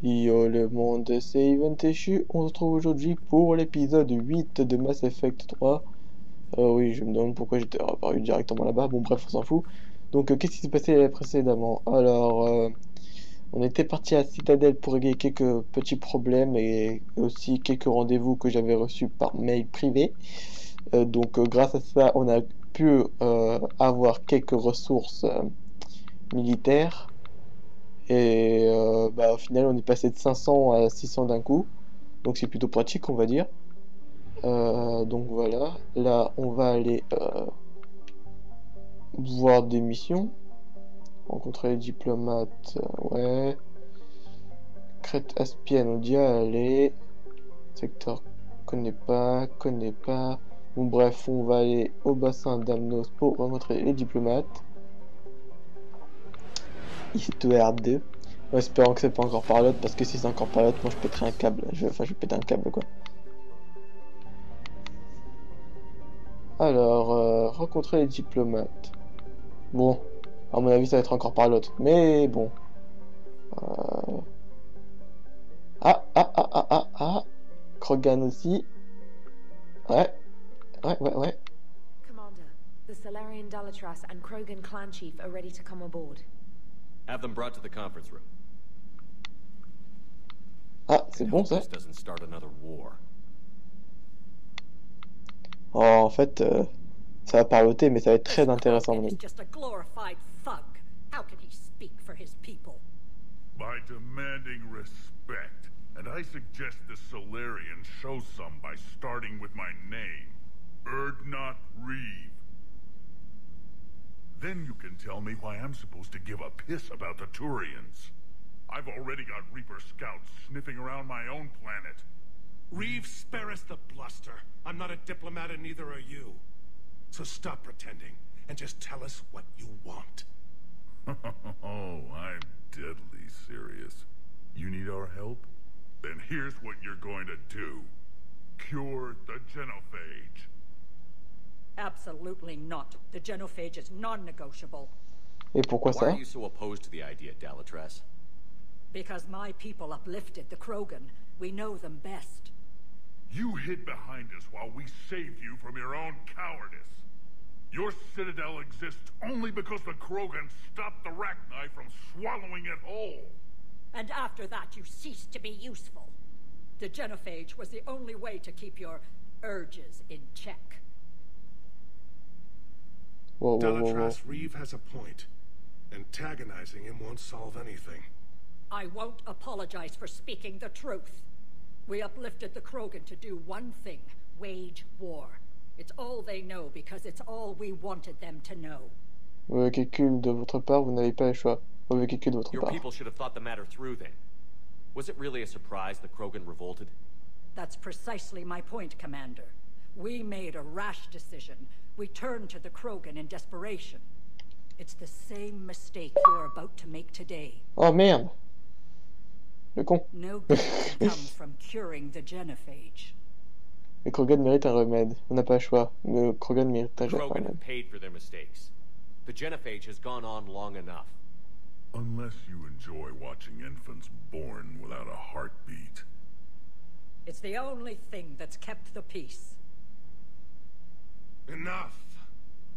Yo le monde, c'est Even Tesshu. On se retrouve aujourd'hui pour l'épisode 8 de Mass Effect 3. Oui, je me demande pourquoi j'étais apparu directement là-bas. Bon, bref, on s'en fout. Donc, qu'est-ce qui s'est passé précédemment? Alors, on était parti à Citadelle pour régler quelques petits problèmes et aussi quelques rendez-vous que j'avais reçus par mail privé. Grâce à ça, on a pu avoir quelques ressources militaires. Et au final, on est passé de 500 à 600 d'un coup. Donc c'est plutôt pratique, on va dire. Donc voilà. Là, on va aller voir des missions. Rencontrer les diplomates. Ouais. Crête Aspienne, on dit aller. Secteur, connais pas. Bon, bref, on va aller au bassin d'Amnos pour rencontrer les diplomates. Histoire de... En espérant que c'est pas encore par l'autre, parce que si c'est encore par l'autre, moi je pèterai un câble. Je vais péter un câble, quoi. Alors, rencontrer les diplomates. Bon, à mon avis, ça va être encore par l'autre. Mais bon. Krogan aussi. Ouais. Commander, the Salarian Galarien and Krogan clan chief are ready to come aboard. Have them brought to the conference room. Ah, c'est bon ça. Doesn't start another war. Oh, en fait, ça va parloter, mais ça va être très intéressant, mon ami. Just a glorified thug. How can he speak for his people? By demanding respect, and I suggest the Solarians show some by starting with my name, Erdnot Reeve. Then you can tell me why I'm supposed to give a piss about the Turians. I've already got Reaper scouts sniffing around my own planet. Reeve, spare us the bluster. I'm not a diplomat and neither are you. So stop pretending and just tell us what you want. Oh, I'm deadly serious. You need our help? Then here's what you're going to do. Cure the genophage. Absolutely not. The genophage is non-negotiable. Et pourquoi Why ça? are you so opposed to the idea, Dalatress? Because my people uplifted the Krogan. We know them best. You hid behind us while we saved you from your own cowardice. Your citadel exists only because the Krogan stopped the Rachni from swallowing it whole. And after that, you ceased to be useful. The genophage was the only way to keep your urges in check. Whoa. Galatras, Reeve has a point. Antagonizing him won't solve anything. I won't apologize for speaking the truth. We uplifted the Krogan to do one thing, wage war. It's all they know because it's all we wanted them to know. Mauvais calcul de votre part, vous n'avez pas le choix. Mauvais calcul de votre Your part. people should have thought the matter through then. Was it really a surprise the Krogan revolted? That's precisely my point, Commander. We made a rash decision. We turned to the Krogan in desperation. It's the same mistake you're about to make today. Oh merde! Le con. No good can come from curing the genophage. Les Krogan méritent un remède. On n'a pas le choix. Le Krogan mérite un Krogan remède. have paid for their mistakes. The genophage has gone on long enough. Unless you enjoy watching infants born without a heartbeat. It's the only thing that's kept the peace. Enough.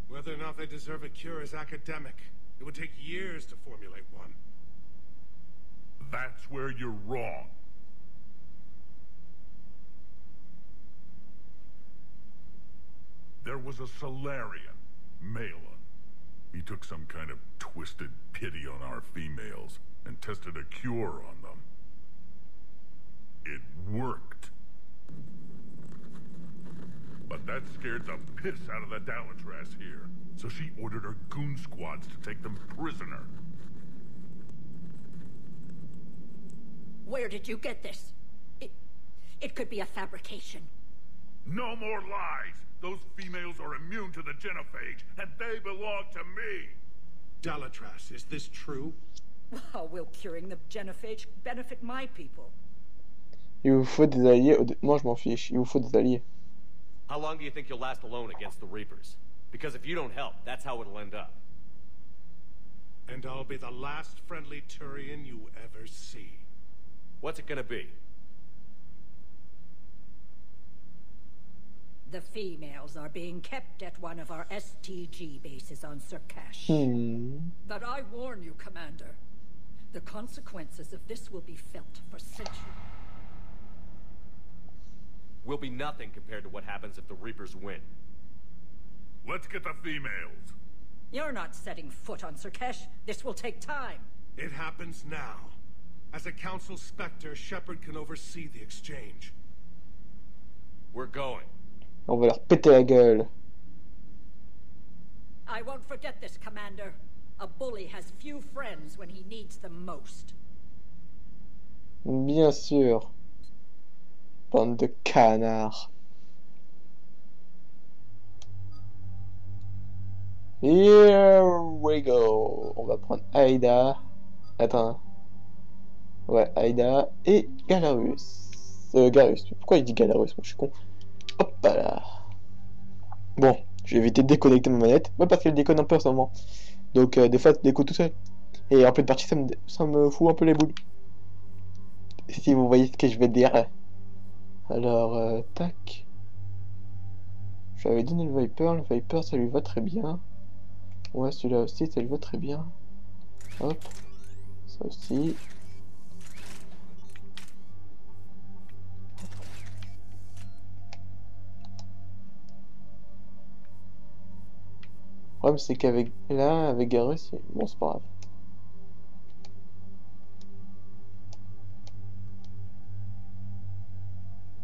Whether or not they deserve a cure is academic. It would take years to formulate one. That's where you're wrong. There was a Solarian, Malin. He took some kind of twisted pity on our females and tested a cure on them. It worked. But that scared the piss out of the Galatras here, so she ordered her goon squads to take them prisoner. Where did you get this? It could be a fabrication. No more lies! Those females are immune to the genophage, and they belong to me! Galatras, is this true? How will curing the genophage benefit my people? Il vous faut des alliés. Moi je m'en fiche. Il vous faut des alliés. How long do you think you'll last alone against the Reapers? Because if you don't help, that's how it'll end up. And I'll be the last friendly Turian you ever see. What's it gonna be? The females are being kept at one of our STG bases on Surkash. But I warn you, Commander, the consequences of this will be felt for centuries. Will be nothing compared to what happens if the Reapers win. Let's get the females. You're not setting foot on Surkash. This will take time. It happens now. As a Council Spectre, Shepard can oversee the exchange. We're going. On va leur péter la gueule. I won't forget this, Commander. A bully has few friends when he needs them most. Bien sûr. Bande de canards. Here we go. On va prendre Aïda. Attends. Ouais, Aïda et Galarus. Garus. Pourquoi il dit Galarus? Moi je suis con. Hop là. Bon, je vais éviter de déconnecter ma manette. Ouais, parce qu'elle déconne un peu en ce moment. Donc des fois, elle déconne tout seul. Et en pleine partie, ça me fout un peu les boules. Si vous voyez ce que je vais dire. Alors, tac. Je lui avais donné le Viper ça lui va très bien. Ouais, celui-là aussi, ça lui va très bien. Hop. Ça aussi. Le problème c'est qu'avec là, avec Garus, bon c'est pas grave.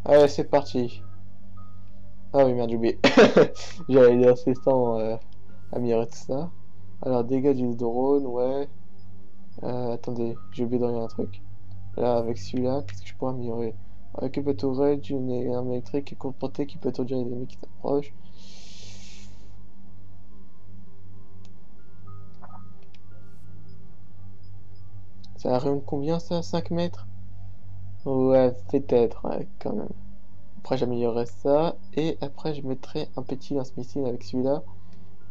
Allez, c'est parti. Ah oui, merde, j'ai oublié. J'allais dire c'est sans améliorer tout ça. Alors, dégâts du drone, ouais. Attendez, j'ai oublié de regarder un truc. Là, avec celui-là, qu'est-ce que je pourrais améliorer? Occupe la tourelle d'une arme électrique qui est courte portée qui peut étourdir les ennemis qui s'approchent. Ça rayonne combien ça? 5 mètres? Ouais, peut-être, ouais, quand même. Après j'améliorerai ça. Et après je mettrai un petit lance-missile avec celui-là.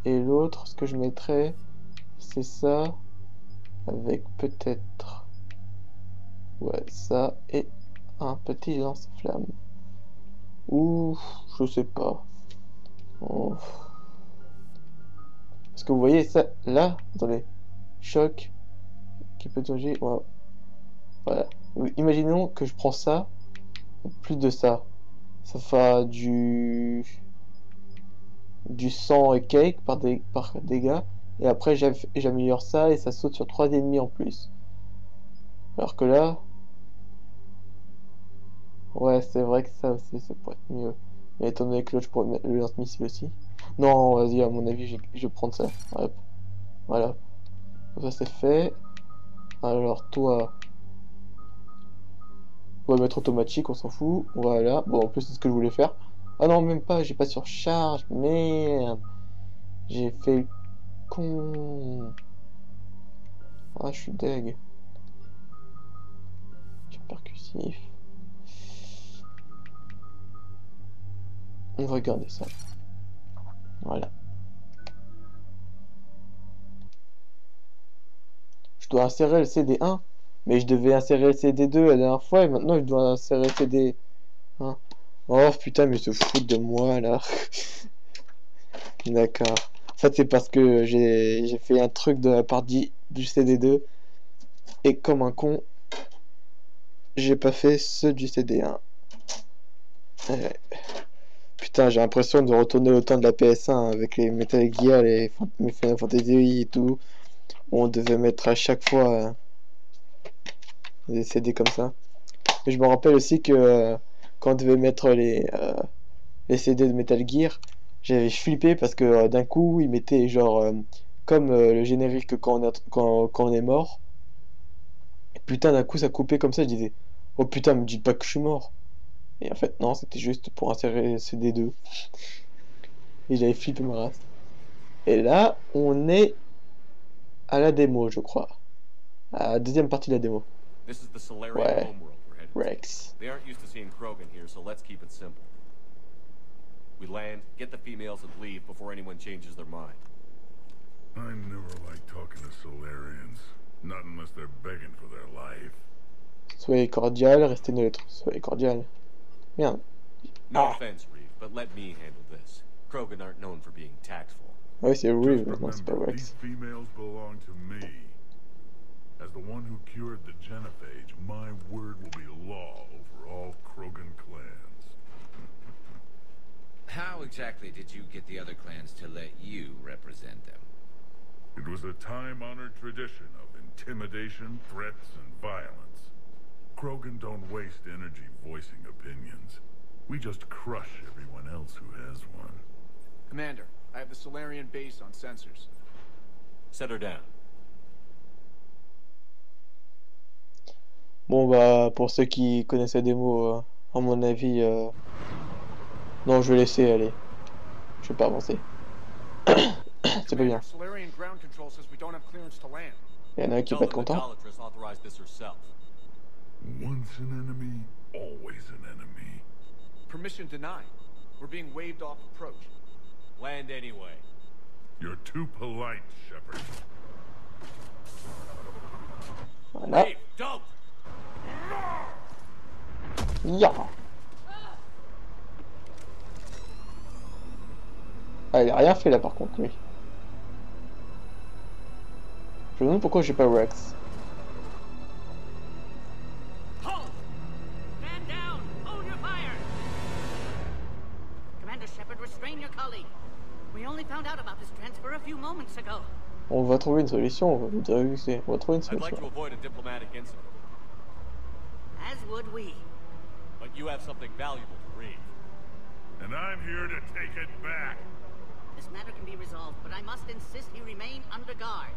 Et l'autre, ce que je mettrai, c'est ça. Avec peut-être... Ouais, ça. Et un petit lance-flamme. Ou... je sais pas. Oh. Parce que vous voyez ça, là, attendez. Choc. Qui peut changer, ouais. Voilà. Imaginons que je prends ça, plus de ça. Ça fera du sang et cake par dégâts. Et après j'améliore ça et ça saute sur 3 ennemis en plus. Alors que là... Ouais, c'est vrai que ça aussi, ça pourrait être mieux. Mais étant donné que l'autre, je pourrais mettre le lance-missile aussi. Non, vas-y, à mon avis, je vais prendre ça. Hop. Voilà. Ça c'est fait. Alors toi, on va mettre automatique, on s'en fout. Voilà, bon en plus c'est ce que je voulais faire. Ah non, même pas, j'ai pas surcharge, merde. J'ai fait le con. Ah, je suis deg. Tir percussif. On va regarder ça. Voilà. Je dois insérer le CD1, mais je devais insérer le CD2 la dernière fois et maintenant je dois insérer le CD1. Oh putain, mais ils se foutent de moi là. D'accord. En fait, c'est parce que j'ai fait un truc de la part du CD2 et comme un con, j'ai pas fait ceux du CD1. Putain, j'ai l'impression de retourner au temps de la PS1 avec les Metal Gear, les Final Fantasy et tout. On devait mettre à chaque fois des CD comme ça. Mais je me rappelle aussi que quand on devait mettre les CD de Metal Gear, j'avais flippé parce que d'un coup, ils mettaient genre comme le générique quand on est mort. Et putain, d'un coup, ça coupait comme ça. Je disais, oh putain, me dites pas que je suis mort. Et en fait, non, c'était juste pour insérer CD2. Et j'avais flippé ma race. Et là, on est à la démo, je crois. À la deuxième partie de la démo. This is the Solarian Ouais. homeworld we're headed to. Rex. They aren't used to seeing Krogan here, so let's keep it simple. We land, get the females, and leave before anyone changes their mind. I never like talking to Solarians. Not unless they're begging for their life. Soyez cordial, restez neutre. Soyez cordial. Merde. No Ah. offense, Reeve, but let me handle this. Krogan aren't known for being tactful. Ah oui, c'est Reeve, Just non, c'est pas remember, Rex. these females belong to me. As the one who cured the genophage, my word will be law over all Krogan clans. How exactly did you get the other clans to let you represent them? It was a time-honored tradition of intimidation, threats, and violence. Krogan don't waste energy voicing opinions. We just crush everyone else who has one. Commander, I have the Solarian base on sensors. Set her down. Bon bah pour ceux qui connaissent la démo, à mon avis, non je vais laisser aller. Je vais pas avancer. C'est pas bien. Solarian ground control says we don't have clearance to land. Il y en a un qui est Tell pas them content. Idolatress authorized this herself. Once an enemy, always an enemy. Permission denied. We're being waved off approach. Land anyway. You're too polite, Shepard. Voilà. Reeve, don't! Ya. Ah, il a rien fait là par contre, lui. Je me demande pourquoi j'ai pas Rex. Hold! Stand down! Hold your fire! Commander Shepard, restrain your colleague. We only found out about this transfer a few moments ago. On va trouver une solution, vous avez vu que c'est. On va trouver une I'd like to solution. avoid a diplomatic incident, As would we. but you have something valuable to read. And I'm here to take it back. This matter can be resolved, but I must insist he remain under guard.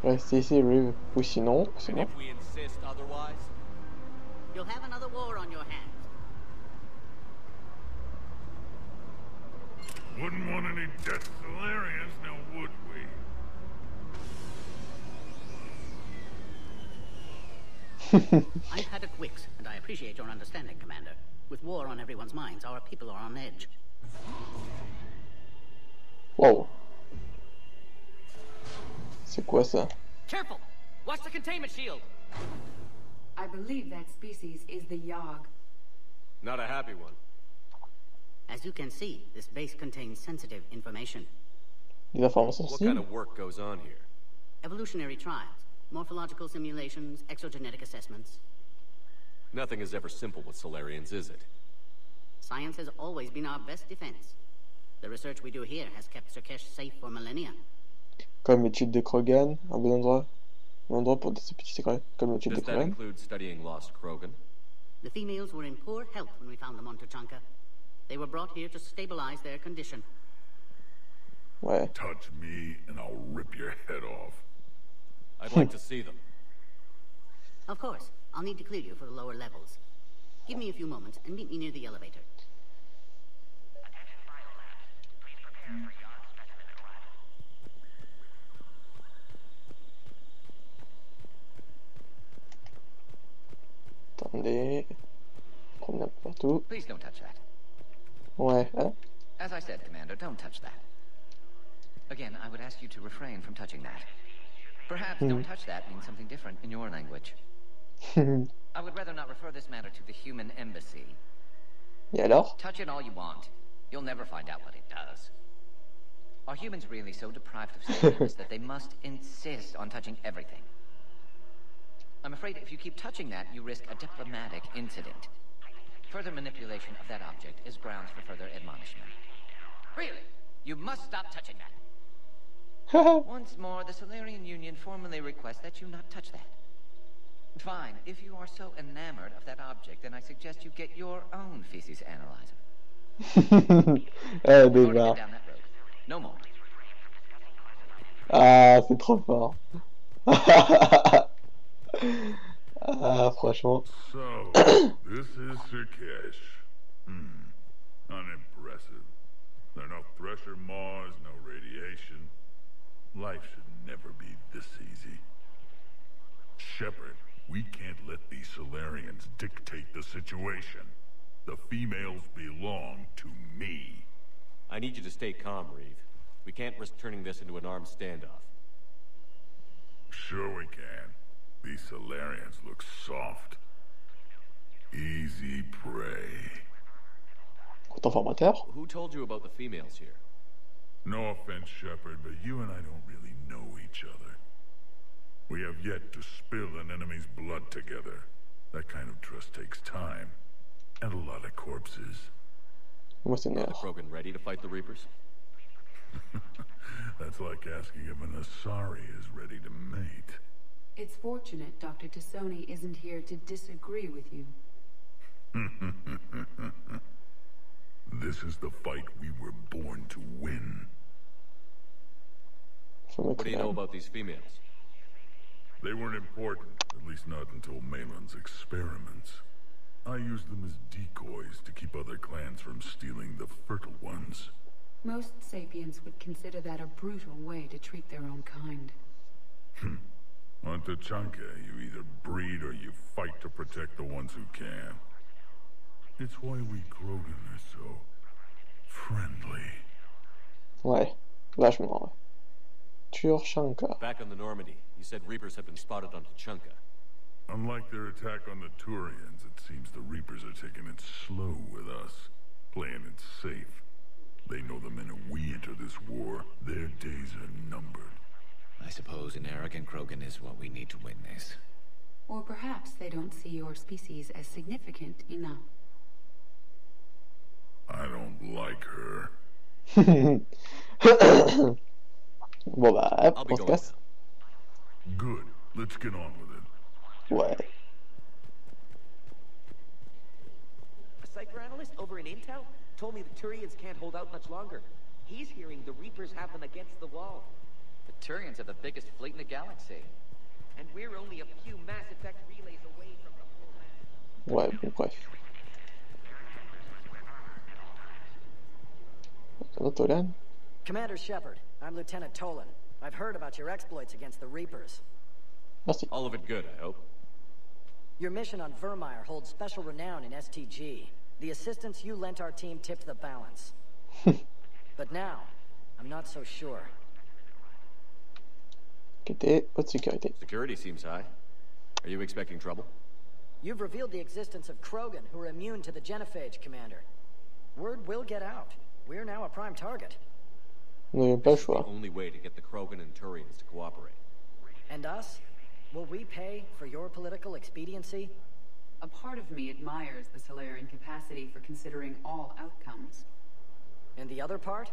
Restez ici, Reeve. Ou sinon, And sinon. if we insist otherwise, You'll have another war on your hands. Wouldn't want any dead Solarians, now would we? I've had a Quicks, and I appreciate your understanding, Commander. With war on everyone's minds, our people are on edge. Wow. C'est quoi ça? Careful! Watch the containment shield! I believe that species is the Yogg. not a happy one. As you can see, this base contains sensitive information. Des informations What kind sensibles? of work goes on here? Evolutionary trials, morphological simulations, exogenetic assessments. Nothing is ever simple with Solarians, is it? Science has always been our best defense. The research we do here has kept Surkesh safe for millennia. Comme l'étude de Krogan, un bon endroit. Un endroit pour ces petits secrets, comme l'étude de Does that Krogan. include studying lost Krogan? The females were in poor health when we found them on Tuchanka. They were brought here to stabilize their condition. Ouais. Touch me and I'll rip your head off. I'd like to see them. Of course, I'll need to clear you for the lower levels. Give me a few moments and meet me near the elevator. Attendez. Promener un peu partout. Please don't touch that. Ouais, hein? As I said, Commander, don't touch that. Again, I would ask you to refrain from touching that. Perhaps don't touch that means something different in your language. I would rather not refer this matter to the human embassy. Et alors? Touch it all you want. You'll never find out what it does. Are humans really so deprived of sentience that they must insist on touching everything? I'm afraid if you keep touching that, you risk a diplomatic incident. Further manipulation of that object is grounds for further admonishment. Really? You must stop touching that. Once more, the Solarian Union formally requests that you not touch that. Fine. If you are so enamored of that object, then I suggest you get your own feces analyzer. Ah, We've already déjà. been down that road. No more. Ah, c'est trop fort. Ah, franchement. So, this is Surkesh. Unimpressive. There are no thresher maws, no radiation. Life should never be this easy. Shepard, we can't let these Solarians dictate the situation. The females belong to me. I need you to stay calm, Reeve. We can't risk turning this into an armed standoff. Sure we can. These These Solarians look soft. Easy prey. Content formateur. Who told you about the females here? No offense, Shepard, but you and I don't really know each other. We have yet to spill an enemy's blood together. That kind of trust takes time. And a lot of corpses. Moi c'est Are the Nair. Krogan ready to fight the Reapers? That's like asking if an Asari is ready to mate. It's fortunate Dr. Tassoni isn't here to disagree with you. This is the fight we were born to win. Faut What mettre do you là. know about these females? They weren't important, at least not until Malin's experiments. I used them as decoys to keep other clans from stealing the fertile ones. Most sapiens would consider that a brutal way to treat their own kind. On Tachanka, you either breed or you fight to protect the ones who can. It's why we Krogan are so friendly. Ouais, vachement, ouais. Turien. Back on the Normandy, you said Reapers had been spotted on Tachanka. Unlike their attack on the Turians, it seems the Reapers are taking it slow with us, playing it safe. They know the minute we enter this war, their days are numbered. I suppose an arrogant Krogan is what we need to win this. Or perhaps they don't see your species as significant enough. I don't like her. Bon bah, hop, I'll be on se going casse. now. Good. Let's get on with it. Ouais. A cipher analyst over in Intel told me the Turians can't hold out much longer. He's hearing the Reapers have them against the wall. The Turians have the biggest fleet in the galaxy. And we're only a few Mass Effect relays away from the full Ouais, bon, bref. Attends, Tolan. Commander Shepard, I'm Lieutenant Tolan. I've heard about your exploits against the Reapers. Merci. All of it good, I hope. Your mission on Vermeer holds special renown in STG. The assistance you lent our team tipped the balance. But now, I'm not so sure. Qualité, haute sécurité. Security seems high. Are you expecting trouble? You've revealed the existence of Krogan who are immune to the genophage, Commander. Word will get out. We're now a prime target. Nous n'avons pas le This is the choix. only way to get the Krogan and Turians to cooperate. And us? Will we pay for your political expediency? A part of me admires the Solarian capacity for considering all outcomes. And the other part?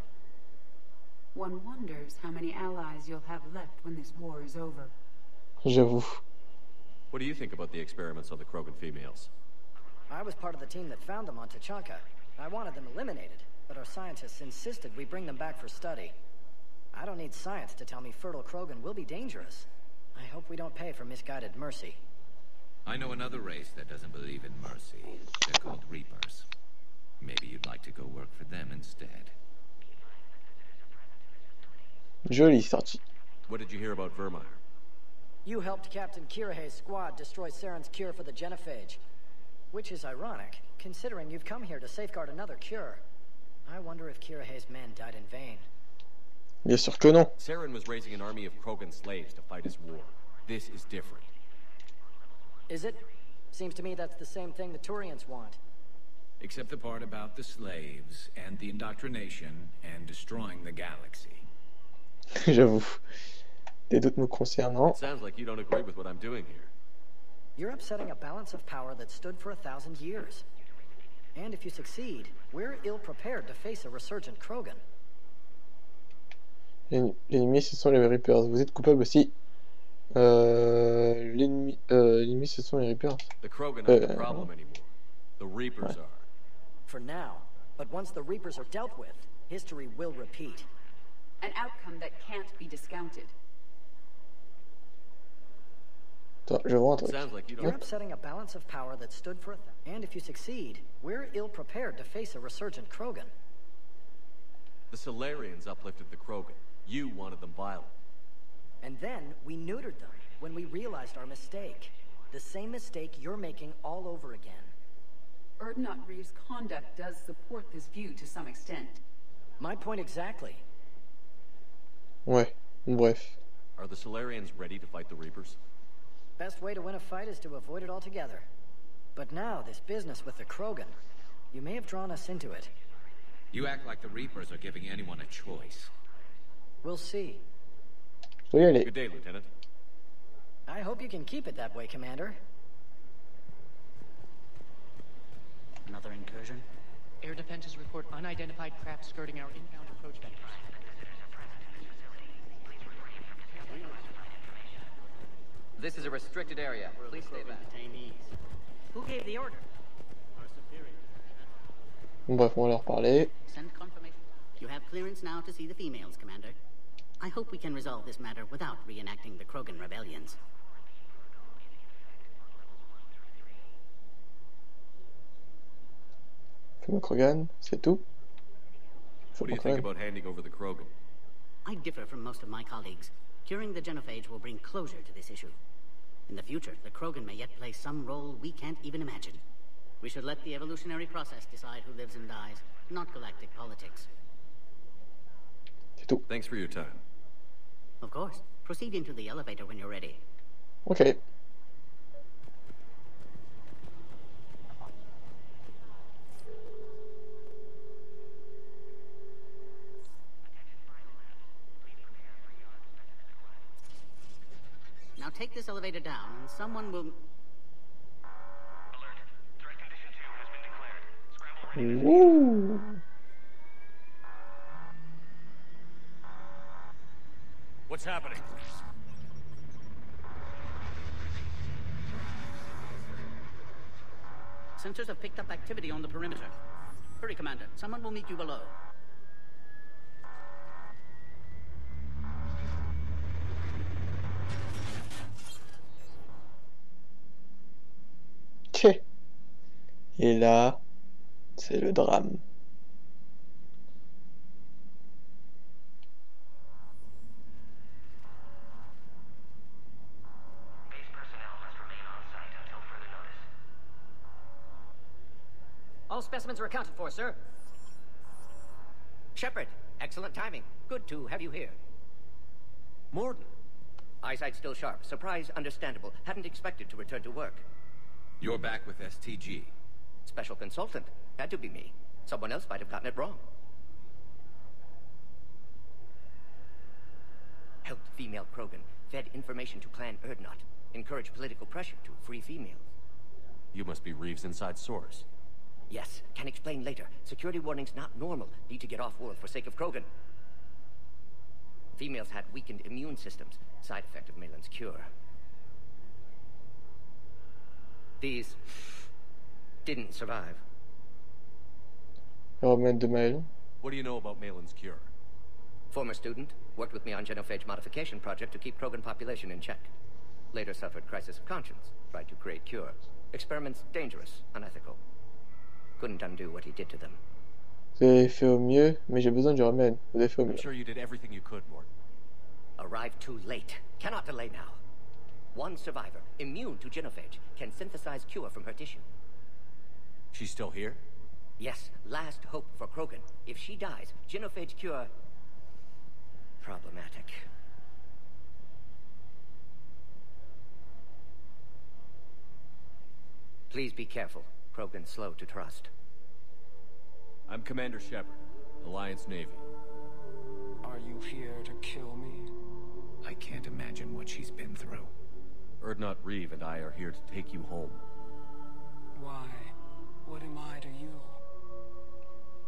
One wonders how many allies you'll have left when this war is over. J'avoue. What do you think about the experiments on the Krogan females? I was part of the team that found them on Tachanka. I wanted them eliminated, but our scientists insisted we bring them back for study. I don't need science to tell me fertile Krogan will be dangerous. I hope we don't pay for misguided mercy. I know another race that doesn't believe in mercy. They're called Reapers. Maybe you'd like to go work for them instead. Joli sorti. What did you hear about Vermeer? You helped Captain Kirahe's squad destroy Saren's cure for the genophage. Which is ironic, considering you've come here to safeguard another cure. I wonder if Kirahe's men died in vain. Bien sûr que non. Saren was raising an army of Krogan slaves to fight his war. This is different. Is it? Seems to me that's the same thing the Turians want. Except the part about the slaves and the indoctrination and destroying the galaxy. J'avoue. Des doutes me concernant. It sounds like you don't agree with what I'm doing here. You're upsetting a balance of power that stood for 1,000 years. And if you succeed, we're ill-prepared to face a resurgent Krogan. L'ennemi, ce sont les Reapers. Vous êtes coupable aussi. L'ennemi, ce sont les Reapers. The Krogan aren't the problem anymore. The Reapers are. For now, but once the Reapers are dealt with, history will repeat. An outcome that can't be discounted. Attends, je vois un truc. Sounds like you You're don't. upsetting a balance of power that stood for and if you succeed, we're ill-prepared to face a resurgent Krogan. The Solarians uplifted the Krogan. You wanted them violent. And then we neutered them when we realized our mistake. The same mistake you're making all over again. Erdnot Reeve's conduct does support this view to some extent. My point exactly. Ouais, bref. Are the Solarians ready to fight the Reapers? Best way to win a fight is to avoid it altogether. But now, this business with the Krogan, you may have drawn us into it. You act like the Reapers are giving anyone a choice. We'll see. Good day, Lieutenant. I hope you can keep it that way, Commander. Another incursion? Air defenses report unidentified craft skirting our inbound approach vectors. This is a restricted area. Please stay back. Who gave the order? Bref, on va leur parler. Send confirmation. You have clearance now to see the females, Commander. I hope we can resolve this matter without reenacting the Krogan rebellions. Femelle Krogan, c'est tout. What do you think about handing over the Krogan? I differ from most of my colleagues. Curing the genophage will bring closure to this issue. In the future, the Krogan may yet play some role we can't even imagine. We should let the evolutionary process decide who lives and dies, not galactic politics. C'est tout. Thanks for your time. Of course. Proceed into the elevator when you're ready. Ok. Now take this elevator down and someone will... Woo. What's happening? Sensors have picked up activity on the perimeter. Hurry, Commander. Someone will meet you below. Tché. Et là, c'est le drame. All specimens are accounted for, sir. Shepard, excellent timing. Good to have you here. Morden. Eyesight still sharp. Surprise understandable. Hadn't expected to return to work. You're back with STG. Special consultant. Had to be me. Someone else might have gotten it wrong. Helped female Krogan. Fed information to Clan Erdnot. Encouraged political pressure to free females. You must be Reeves' inside source. Yes, can explain later. Security warnings not normal. Need to get off-world for sake of Krogan. Females had weakened immune systems. Side effect of Malin's cure. These didn't survive. Remède de Maël. What do you know about Malin's cure? Former student. Worked with me on genophage modification project to keep Krogan population in check. Later suffered crisis of conscience. Tried to create cure. Experiments dangerous, unethical. Couldn't undo what he did to them. Vous avez fait au mieux, mais j'ai besoin du remède. Vous avez fait au mieux. I'm sure you did everything you could, Mort. Arrived too late. Cannot delay now. One survivor, immune to genophage, can synthesize cure from her tissue. She's still here? Yes, last hope for Krogan. If she dies, genophage cure... problematic. Please be careful. Krogan slow to trust. I'm Commander Shepard, Alliance Navy. Are you here to kill me? I can't imagine what she's been through. Erdnot Reeve and I are here to take you home. Why? What am I to you?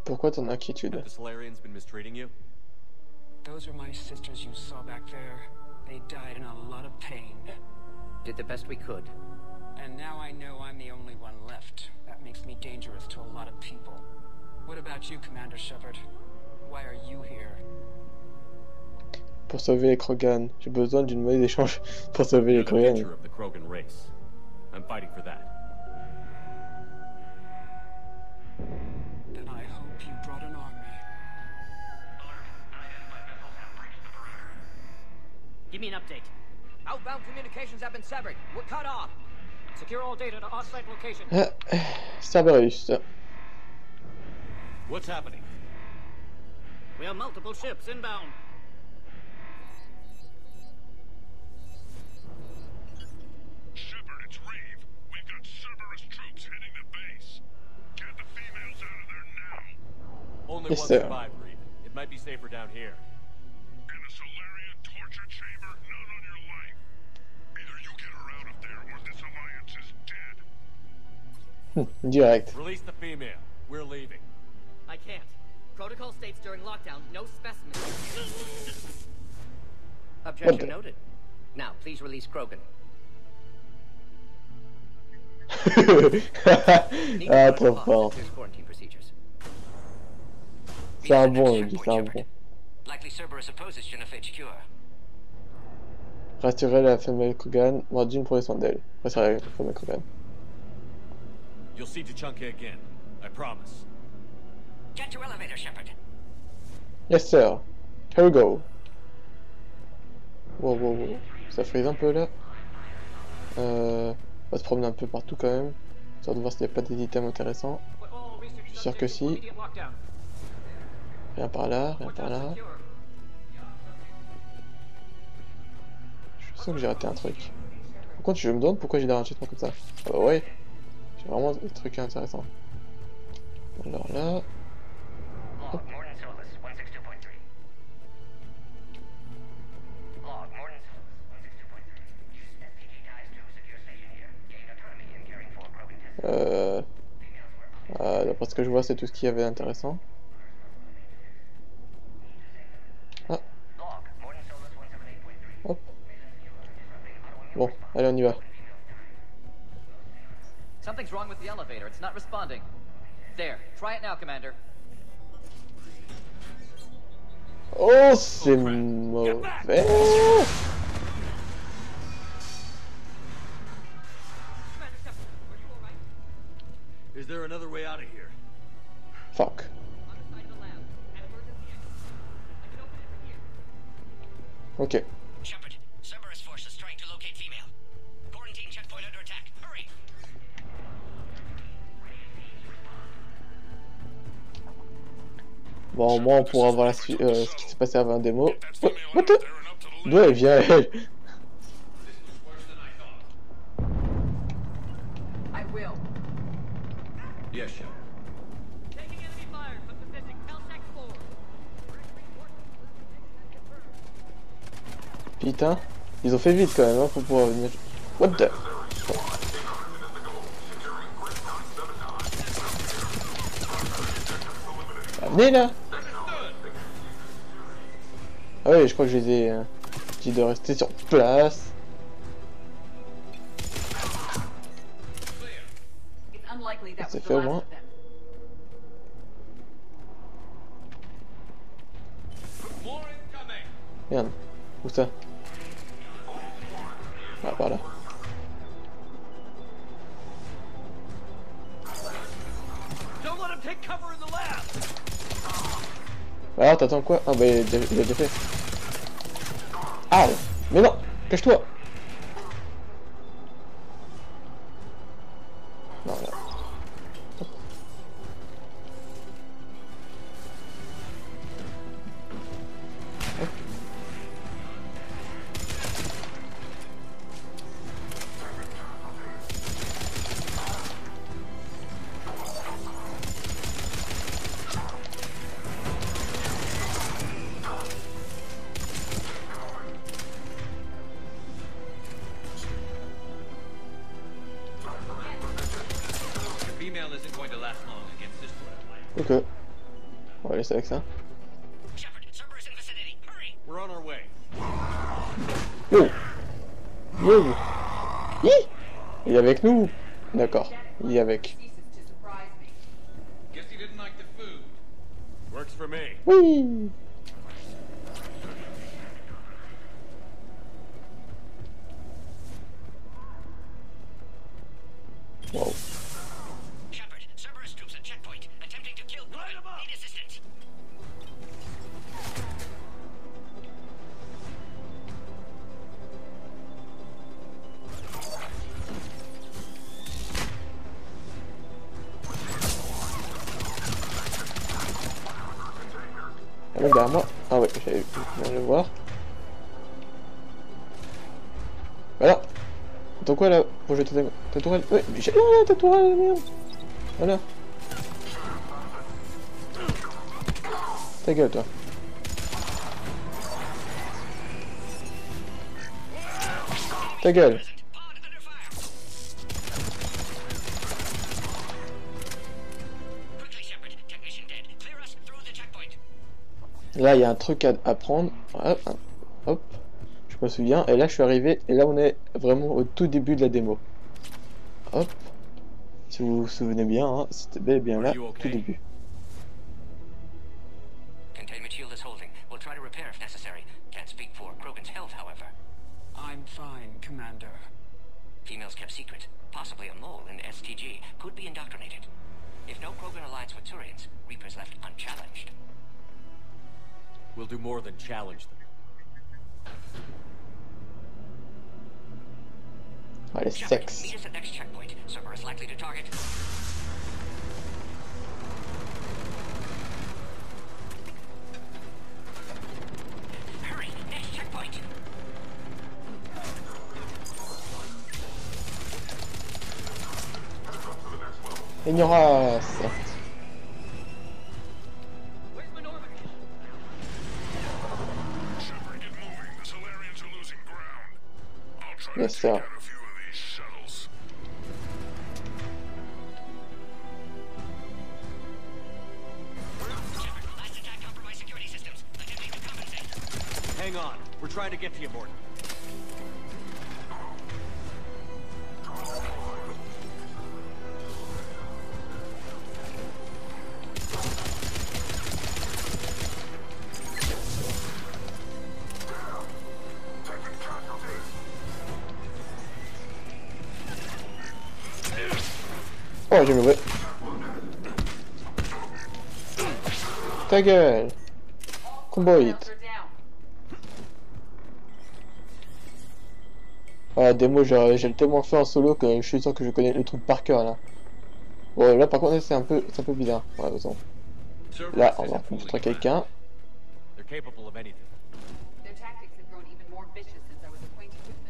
Pourquoi ton inquiétude? Have the Salarians been mistreating you? Those are my sisters you saw back there. They died in a lot of pain. Did the best we could. And now I know I'm the only one left. That makes me dangerous to a lot of people. What about you, Commander Shepard? Why are you here? Pour sauver les Krogan. J'ai besoin d'une monnaie d'échange pour sauver les Krogan. You're the future of the Krogan race. I'm fighting for that. Then I hope you brought an army. Give me an update. Outbound communications have been severed. We're cut off. Secure all data to off-site location. Cerberus. What's happening? We have multiple ships inbound. only Yes, one sir. survivor, even. It might be safer down here. In a Solarian torture chamber, none on your life. Either you get her out of there or this alliance is dead. Direct. Release the female. We're leaving. I can't. Protocol states during lockdown, no specimens. Objection noted. Now, please release Krogan. Ah, trop fort. There's quarantine procedures. C'est un bon, lui, c'est un bon. Likely Cerberus opposes genophage cure. Rassurer la femelle Krogan, Mordine prenez soin d'elle. Rassurer la femelle Krogan. You'll see Tachanka again. I promise. Get to elevator, Shepard. Yes, sir. Here we go. Wow, wow, wow. Ça frise un peu là. On va se promener un peu partout quand même. Histoire de voir s'il n'y a pas des items intéressants. Je suis sûr que si. Rien par là, rien par là. Je sens que j'ai raté un truc. Par contre, je me demande pourquoi j'ai des rachetements comme ça. Ah bah ouais. J'ai vraiment des trucs intéressants. Alors là. Hop. D'après ce que je vois, c'est tout ce qu'il y avait d'intéressant. Ah. Hop. Bon, allez, on y va. Something's wrong with the elevator. It's not responding. There. Try it now, Commander. Oh, c'est mauvais. Is there another way out of here? Fuck. Ok. Shepard, Cerberus force is trying to locate female. Quarantine checkpoint under attack. Hurry! Bon, au moins on pourra voir la suite, ce qui s'est passé avant la démo. Oh, what the... D'où elle vient, elle? I will. Yes, Shepard. Taking enemy fire from position Caltech 4. Putain, ils ont fait vite quand même, hein, pour pouvoir venir. What the... Amenez là. Ah oui, je crois que je les ai dit de rester sur place. C'est fait au moins. Merde, où ça? Ah, par là. Don't let him take cover in the lab. Alors, t'attends quoi? Ah bah il a déjà fait. Ah, mais non, cache-toi. Non, là. Ok. On va laisser avec ça. We're on our way. Oh. Oh. Hi. Il est avec nous. D'accord. Il est avec. Guess he didn't like the food. Works for me. Oui. Wow. Shepard, Cerberus troops at checkpoint, attempting to kill Krogan. Need assistance. Un mec derrière moi. Ah ouais, j'avais pu bien le voir. Voilà. Attends quoi là pour jeter ta tourelle? Ouais, mais j'ai rien ta tourelle, merde. Voilà. Ta gueule, toi. Ta gueule. Là, il y a un truc à prendre. Hop, hop. Je me souviens. Et là, je suis arrivé. Et là, on est vraiment au tout début de la démo. Hop. Si vous vous souvenez bien, hein, c'était bel et bien là, tout début. Containment shield is holding. We'll try to repair if necessary. Can't speak for Krogan's health, however. I'm fine, Commander. Females kept secret. Possibly a mole in STG. Could be indoctrinated. If no Krogan aligns with Turians, Reapers left unchallenged. We'll do more than challenge them. Allez, sexe. Meet us at next checkpoint. Server is likely to target. Hurry, next checkpoint. Ignorace. Yes, sir. Hang on, we're trying to get to you, Morton. Oh, j'ai mauvais. Ta gueule. Combo hit. Ah, démo, j'ai tellement fait en solo que je suis sûr que je connais le truc par cœur là. Bon, là par contre c'est un peu bizarre. Ouais, bon. Là, on va rencontrer quelqu'un.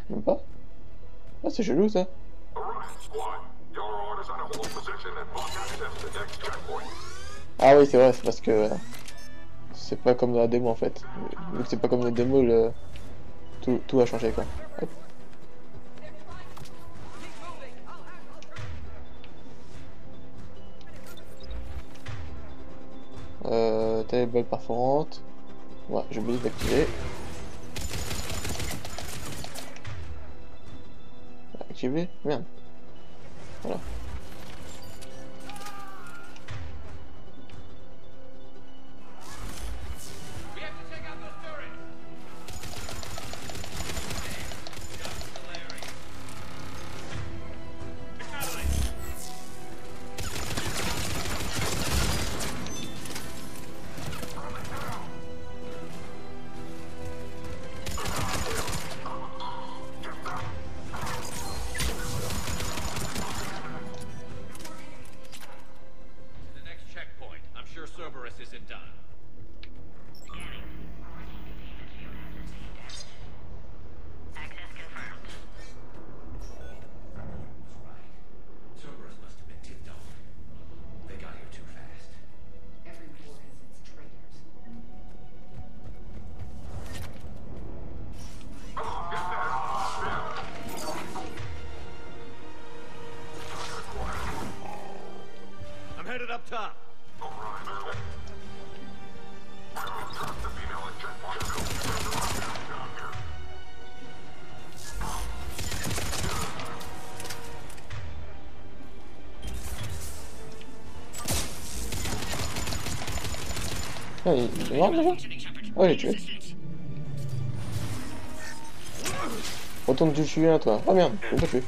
Même pas. Ah, c'est chelou ça. Ah oui, c'est vrai, c'est parce que c'est pas comme dans la démo en fait. Vu que c'est pas comme dans la démo, tout a changé quoi. Hop. Telle balle perforante. Ouais, j'ai oublié d'activer. Activer. Merde. Voilà. Up top. Ah, il est mort déjà? Oh, j'ai tué. Retourne Tchu, hein, toi. Oh merde, je l'ai pas tué.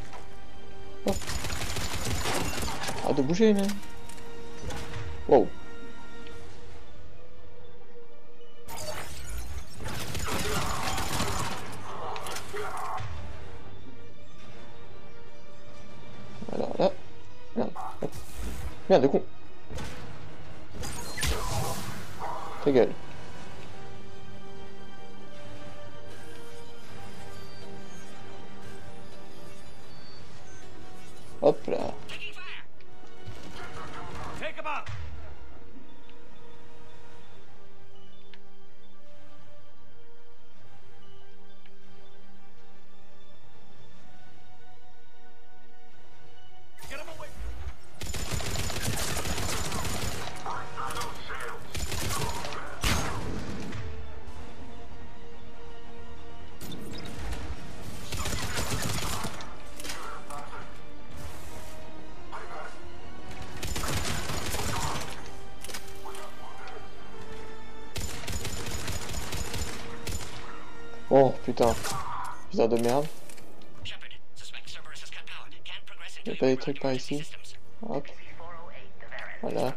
Oh. Arrête de bouger, mais. Wow. Alors là. Merde. Hop. Merde, de con. Ta gueule. Hop là. Oh putain. Bizarre de merde. Y'a pas des trucs par ici. Hop. Voilà.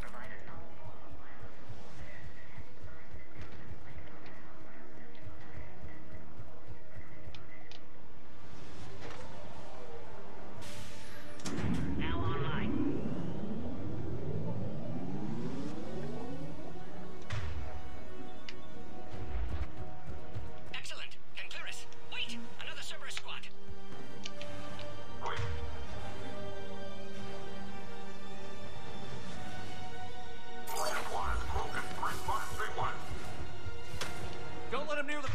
Don't let him near the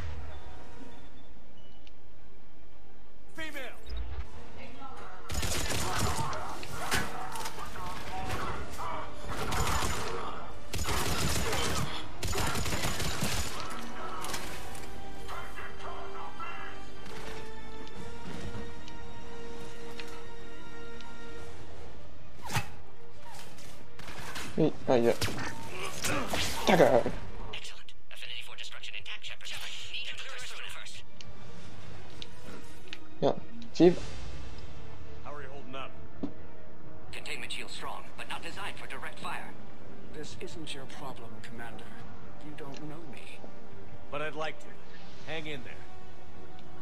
female. Oui, ah, il y a... Tac. Bien, Steve. How are you holding up? Containment shield strong, but not designed for direct fire. This isn't your problem, Commander. You don't know me. But I'd like to. Hang in there.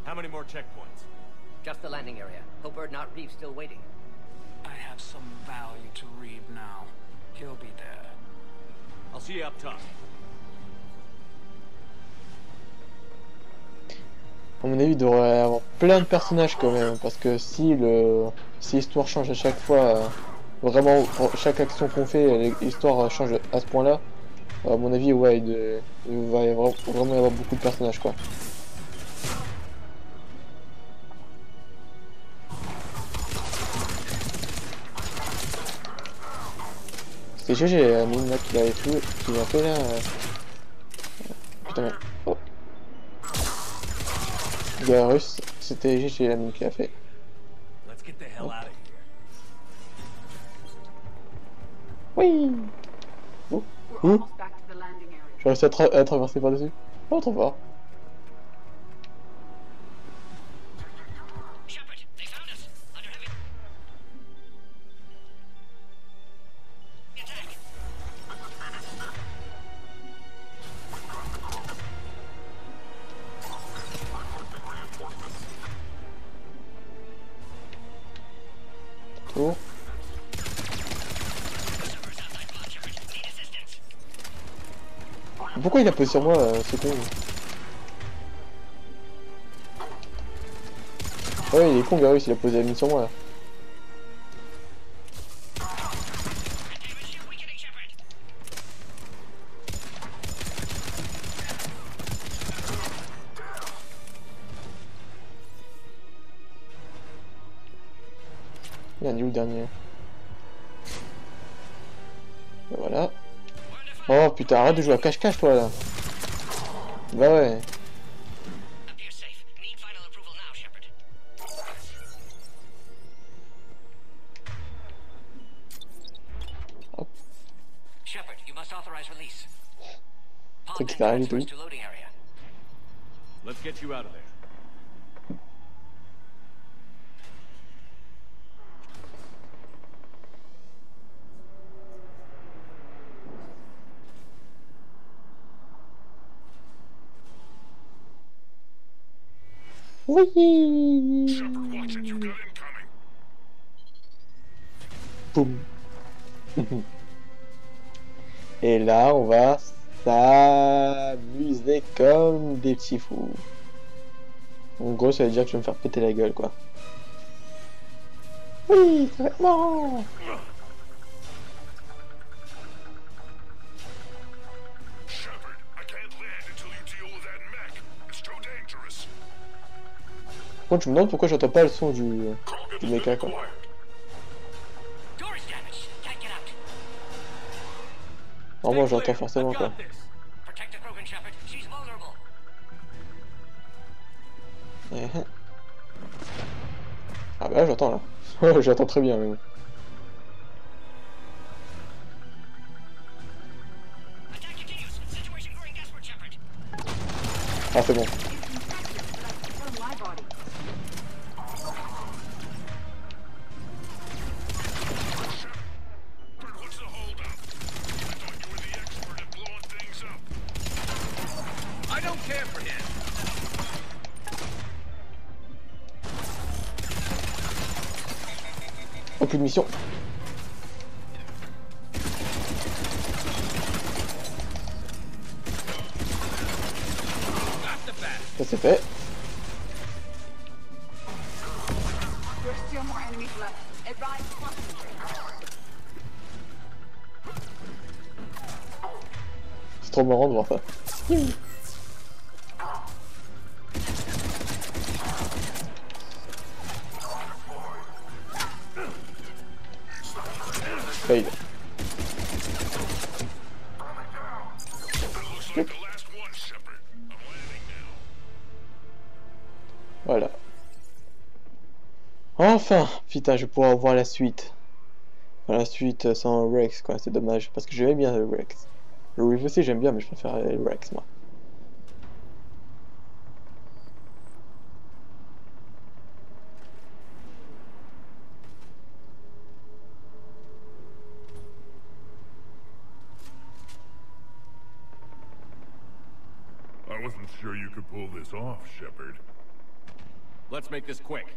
How many more checkpoints? Just the landing area. Hope or not Reeve's still waiting. I have some value to Reeve now. He'll be there. I'll see you up top. À mon avis, il devrait y avoir plein de personnages quand même, parce que si l'histoire change à chaque fois, vraiment chaque action qu'on fait, l'histoire change à ce point-là, à mon avis, ouais, il va vraiment y avoir beaucoup de personnages quoi. C'est GG la mine là qui avait fait, qui a fait là. Putain, oh. Garus, c'était GG la mine qui a fait. Oh. Oui. Oh. J'ai réussi à traverser par dessus. Oh, trop fort. Pourquoi il a posé sur moi ce con? Ouais, il est con, Garus, il a posé la mine sur moi là. Il y a où le dernier? Et voilà. Oh putain, arrête de jouer à cache-cache toi là. Bah ouais. Hop. Truc qui t'arrive et tout. Let's get you out of there. Oui. Boum. Et là, on va s'amuser comme des petits fous. En gros, ça veut dire que je vais me faire péter la gueule, quoi. Oui, ça va être marrant. Moi, je me demande pourquoi j'entends pas le son du mecha, quoi. Alors moi, j'entends forcément, quoi. Ah bah là, j'entends, là. J'entends très bien, mais bon. Ah, c'est bon. fais plus de mission. Ça c'est fait. C'est trop marrant de voir ça. Fail. Voilà. Enfin, putain, je vais pouvoir voir la suite. Enfin, la suite sans Rex, quoi. C'est dommage parce que j'aimais bien le Rex. Le Reef aussi j'aime bien, mais je préfère le Rex, moi. I wasn't sure you could pull this off, Shepard. Let's make this quick.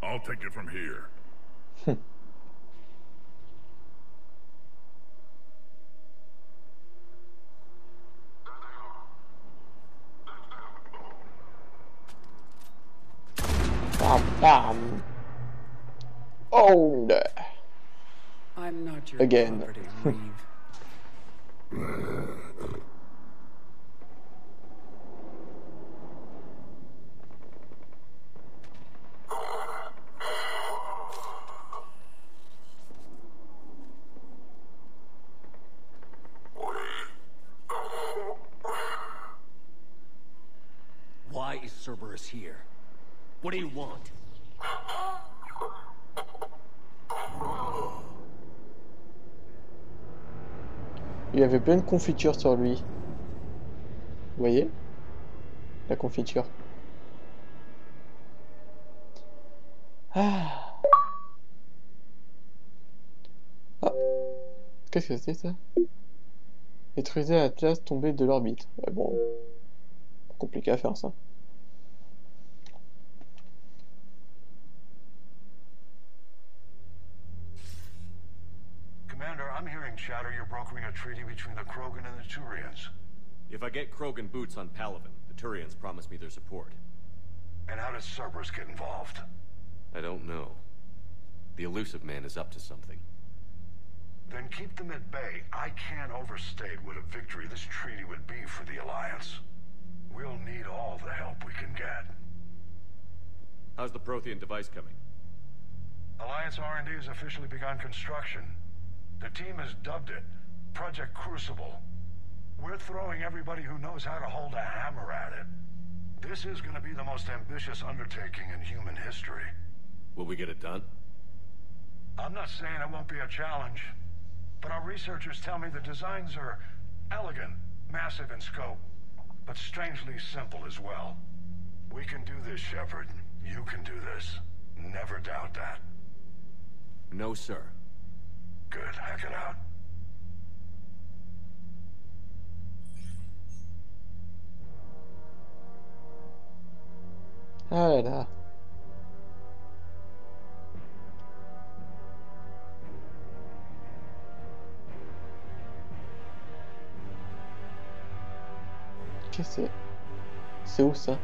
I'll take it from here. Bam, bam. Oh no. I'm not your Again. property, Reeve. Why is Cerberus here? What do you want? Il y avait plein de confiture sur lui. Vous voyez? La confiture. Ah. Ah. Qu'est-ce que c'est ça? Maîtriser la classe tombée de l'orbite. Ouais, bon. Compliqué à faire ça. Commander, I'm hearing chatter you're brokering a treaty between the Krogan and the Turians. If I get Krogan boots on Palaven, the Turians promise me their support. And how does Cerberus get involved? I don't know. The elusive man is up to something. Then keep them at bay. I can't overstate what a victory this treaty would be for the Alliance. We'll need all the help we can get. How's the Prothean device coming? Alliance R&D has officially begun construction. The team has dubbed it Project Crucible. We're throwing everybody who knows how to hold a hammer at it. This is going to be the most ambitious undertaking in human history. Will we get it done? I'm not saying it won't be a challenge, but our researchers tell me the designs are elegant, massive in scope, but strangely simple as well. We can do this, Shepard. You can do this. Never doubt that. No, sir. Good. Hack it out. Ah là là. Qu'est-ce que c'est? C'est où ça?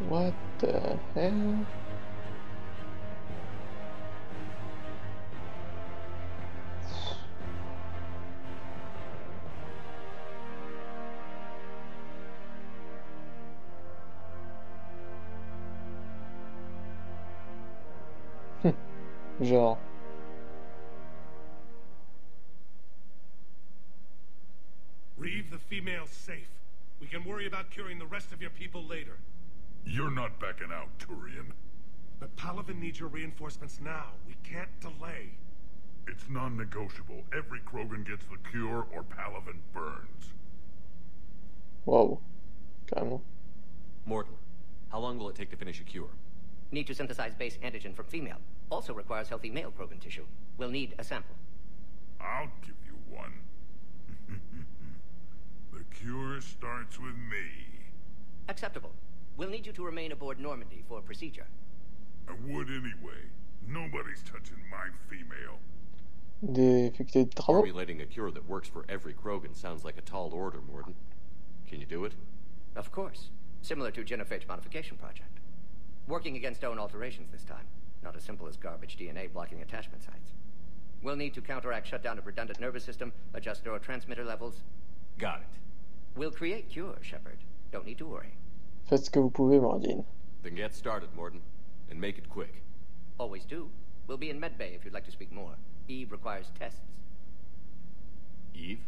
What the hell? Genre. Reeve the female's safe. We can worry about curing the rest of your people later. You're not backing out, Turien. But Palaven needs your reinforcements now. We can't delay. It's non-negotiable. Every Krogan gets the cure or Palaven burns. Wow. Carrément. Morton, how long will it take to finish a cure? Need to synthesize base antigen from female. Also requires healthy male Krogan tissue. We'll need a sample. I'll give you one. Acceptable. We'll need you to remain aboard Normandy for procedure. I would anyway. Nobody's touching my female. D'effectuer des travaux. Formulating a cure that works for every Krogan sounds like a tall order, Morden. Can you do it? Of course. Similar to genophage modification project. Working against own alterations this time. Not as simple as garbage DNA blocking attachment sites. We'll need to counteract shutdown of redundant nervous system, adjust neurotransmitter levels. Got it. We'll create cure, Shepard. Don't need to worry. Faites ce que vous pouvez, Mordine. Then get started, Morden. And make it quick. Always do. We'll be in Medbay if you'd like to speak more. Eve requires tests. Eve?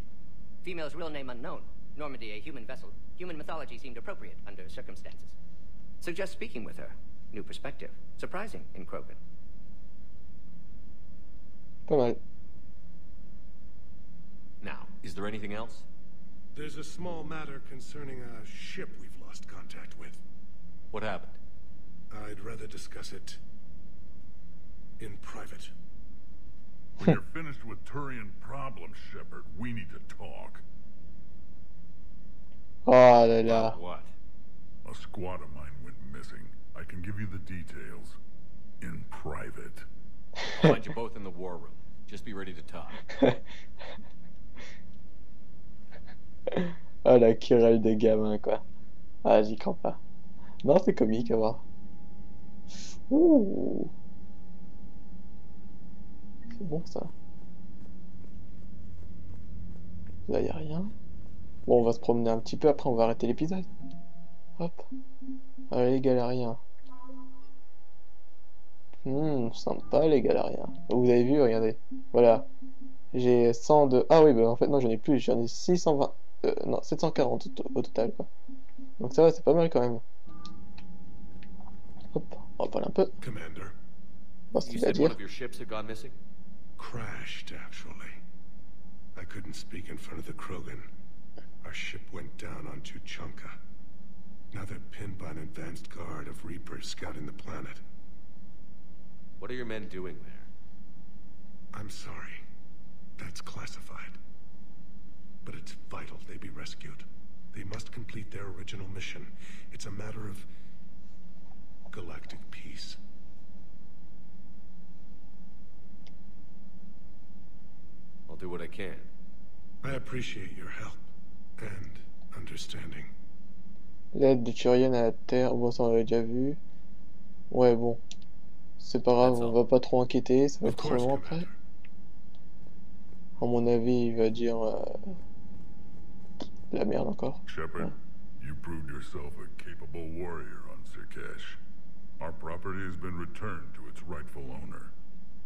Female's real name unknown. Normandy a human vessel. Human mythology seemed appropriate under circumstances. Suggest speaking with her. New perspective. Surprising in Krogan. Pas mal. Now, is there anything else? There's a small matter concerning a ship we've lost contact with. What happened? I'd rather discuss it in private. When you're finished with Turian problems, Shepard, we need to talk. Oh là là. What? A squad of mine went missing. I can give you the details. In private. I'll find you both in the war room. Just be ready to talk. Ah, la querelle de gamin, quoi. Ah, j'y crois pas. Non, c'est comique à voir. Ouh. C'est bon, ça. Là, y a rien. Bon, on va se promener un petit peu, après on va arrêter l'épisode. Hop. Allez, les Galariens. Sympa, les Galariens. Vous avez vu, regardez. Voilà. J'ai 100 de... Ah oui, bah en fait, non, j'en ai plus. J'en ai 620... non, 740 au total, quoi. Donc ça va, c'est pas mal, quand même. Hop, on va parler un peu. Commander. Voir ce qu'il va dire. One of your ships had gone missing? Crashed, actually. I couldn't speak in front of the Krogan. Our ship went down on Tuchanka. Now they're pinned by an advanced guard of Reapers scouting the planet. What are your men doing there? I'm sorry. That's classified. But it's vital they be rescued. They must complete their original mission. It's a matter of galactic peace. I'll do what I can. I appreciate your help and understanding. L'aide de Turien à la Terre, bon ça on l'avait déjà vu. Ouais bon, c'est pas grave, on va pas trop inquiéter, ça va être trop long après. À mon avis il va dire la merde encore. Shepard, Ouais. you proved yourself a capable warrior on Sirkesh. Our property has been returned to its rightful owner.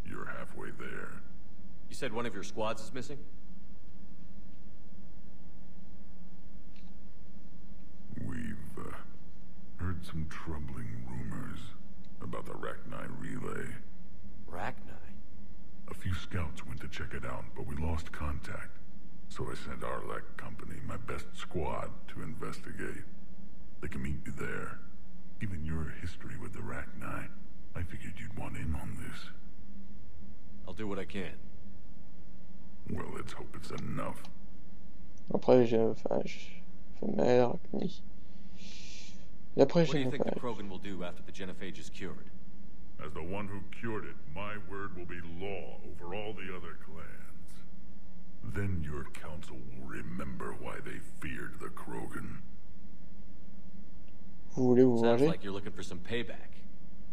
You're halfway there. You said one of your squads is missing? We've heard some troubling rumors about the Rachni relay. Rachni? A few scouts went to check it out, but we lost contact. So I sent our Arlec company, my best squad, to investigate. They can meet you there. Given your history with the Rachni, I figured you'd want in on this. I'll do what I can. Well, let's hope it's enough. Après femelle, Rachni. L'après What do you think the genophage. Krogan will do after the genophage is cured? As the one who cured it, my word will be law over all the other clans. Then your council will remember why they feared the Krogan. Vous voulez vous Sounds venger? like you're looking for some payback.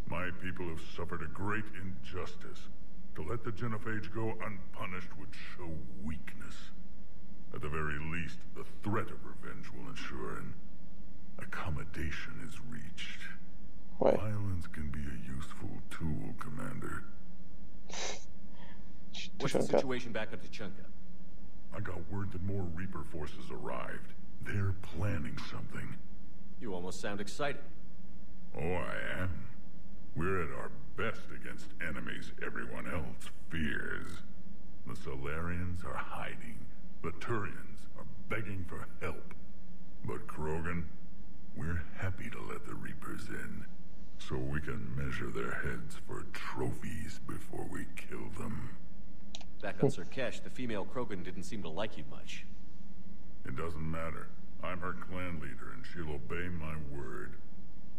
My people have suffered a great injustice. To let the genophage go unpunished would show weakness. At the very least, the threat of revenge will ensure an accommodation is reached. Ouais. Violence can be a useful tool, Commander. What's the situation back on Tuchanka? I got word that more Reaper forces arrived. They're planning something. You almost sound excited. Oh, I am. We're at our best against enemies everyone else fears. The Solarians are hiding. The Turians are begging for help. But Krogan, we're happy to let the Reapers in, so we can measure their heads for trophies before we kill them. Back on Sirkesh, the female Krogan didn't seem to like you much. It doesn't matter. I'm her clan leader, and she'll obey my word.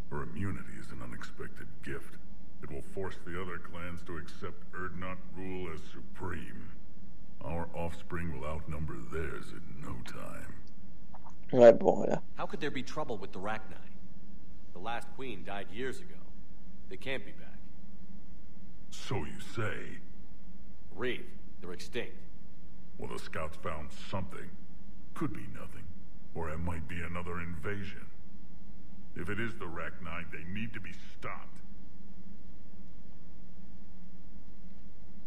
Her immunity is an unexpected gift. It will force the other clans to accept Erdnot rule as supreme. Our offspring will outnumber theirs in no time. Ouais, bon, voilà. How could there be trouble with the Rachni? The last queen died years ago. They can't be back. So you say? Reeve, they're extinct. Well, the scouts found something. Could be nothing. Or it might be another invasion. If it is the Rachni, they need to be stopped.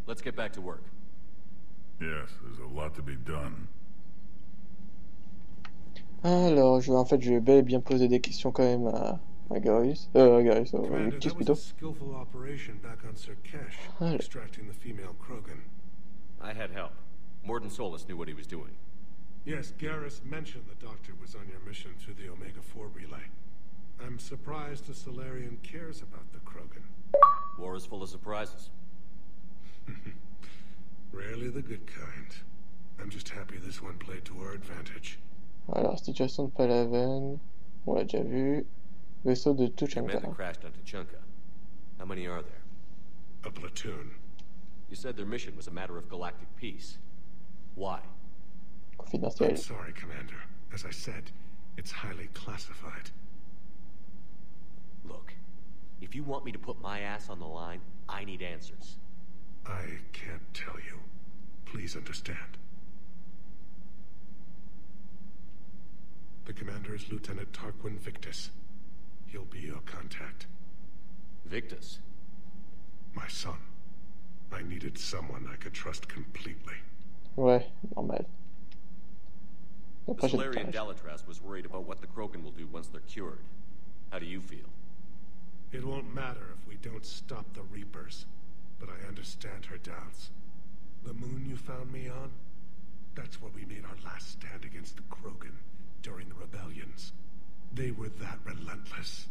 Let's get back to work. Yes, there's a lot to be done. Alors, en fait, je vais bel et bien poser des questions quand même à Garus. Garus, Tis plutôt. Skillful operation back on Kesh, extracting the female Krogan. I had help. Morden Solus knew what he was doing. Yes, Garrus mentioned the doctor was on your mission through the Omega-4 relay. I'm surprised the Salarian cares about the Krogan. War is full of surprises. Rarely the good kind. I'm just happy this one played to our advantage. Alors, situation de Palaven, on l'a déjà vu. Vaisseau de The men that Tuchanka. crashed on Tachanka. How many are there? A platoon. You said their mission was a matter of galactic peace. Why? Confidentiel. I'm sorry, Commander. As I said, it's highly classified. Look, if you want me to put my ass on the line, I need answers. I can't tell you. Please understand. The commander is Lieutenant Tarquin Victus. He'll be your contact. Victus? My son. I needed someone I could trust completely. Ouais, normal. The Galarian Dalatras was worried about what the Krogan will do once they're cured. How do you feel? It won't matter if we don't stop the Reapers, but I understand her doubts. The moon you found me on? That's where we made our last stand against the Krogan during the rebellions. They were that relentless.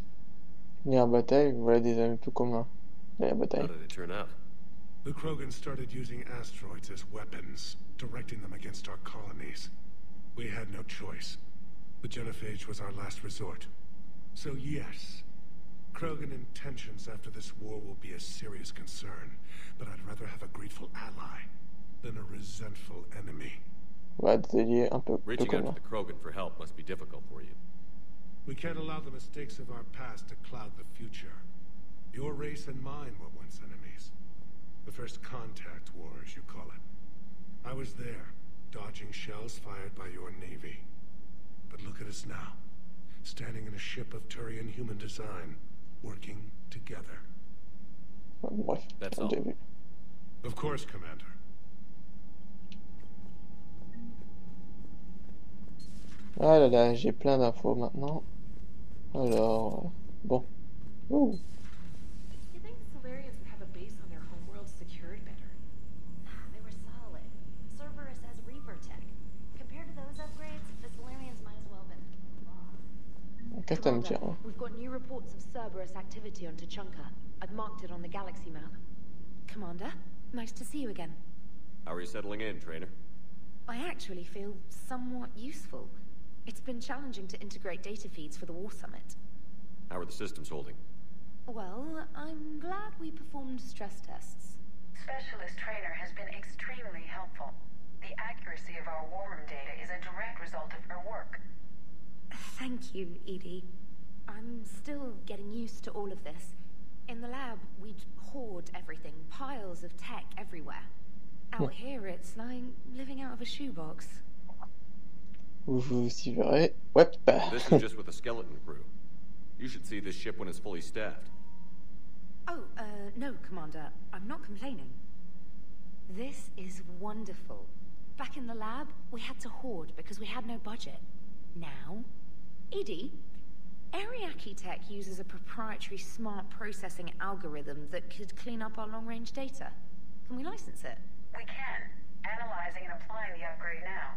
Ni en bataille, voilà des amis peu communs. Et la How bataille. did it turn out? The Krogan started using asteroids as weapons, directing them against our colonies. We had no choice. The genophage was our last resort. So yes, Krogan intentions after this war will be a serious concern, but I'd rather have a grateful ally than a resentful enemy. Ouais, des alliés un peu Reaching out communs. to the Krogan for help must be difficult for you. We can't allow the mistakes of our past to cloud the future. Your race and mine were once enemies. The first contact war, as you call it. I was there, dodging shells fired by your navy. But look at us now, standing in a ship of Turien human design, working together. Bref, That's on all. l'a vu. Of course, Commander. Ah là là, j'ai plein d'infos maintenant. Alors, bon. Ouh. You think Salarians would have a base on their homeworld secured better? They were solid. Cerberus has Reaper tech. Compared to those upgrades, the Salarians might as well have been. Qu'est-ce que t'as à me dire, hein? We've got new reports of Cerberus activity on Tachanka. I've marked it on the galaxy map. Commander, nice to see you again. How are you settling in, trainer? I actually feel somewhat useful. It's been challenging to integrate data feeds for the War Summit. How are the systems holding? Well, I'm glad we performed stress tests. Specialist Trainer has been extremely helpful. The accuracy of our war room data is a direct result of her work. Thank you, Edie. I'm still getting used to all of this. In the lab, we'd hoard everything, piles of tech everywhere. Out here, it's like living out of a shoebox. Vous verrez. Ouais. This is just with a skeleton crew. You should see this ship when it's fully staffed. Oh, no, Commander. I'm not complaining. This is wonderful. Back in the lab, we had to hoard because we had no budget. Now, Edie, Ariake Tech uses a proprietary smart processing algorithm that could clean up our long-range data. Can we license it? We can. Analyzing and applying the upgrade now.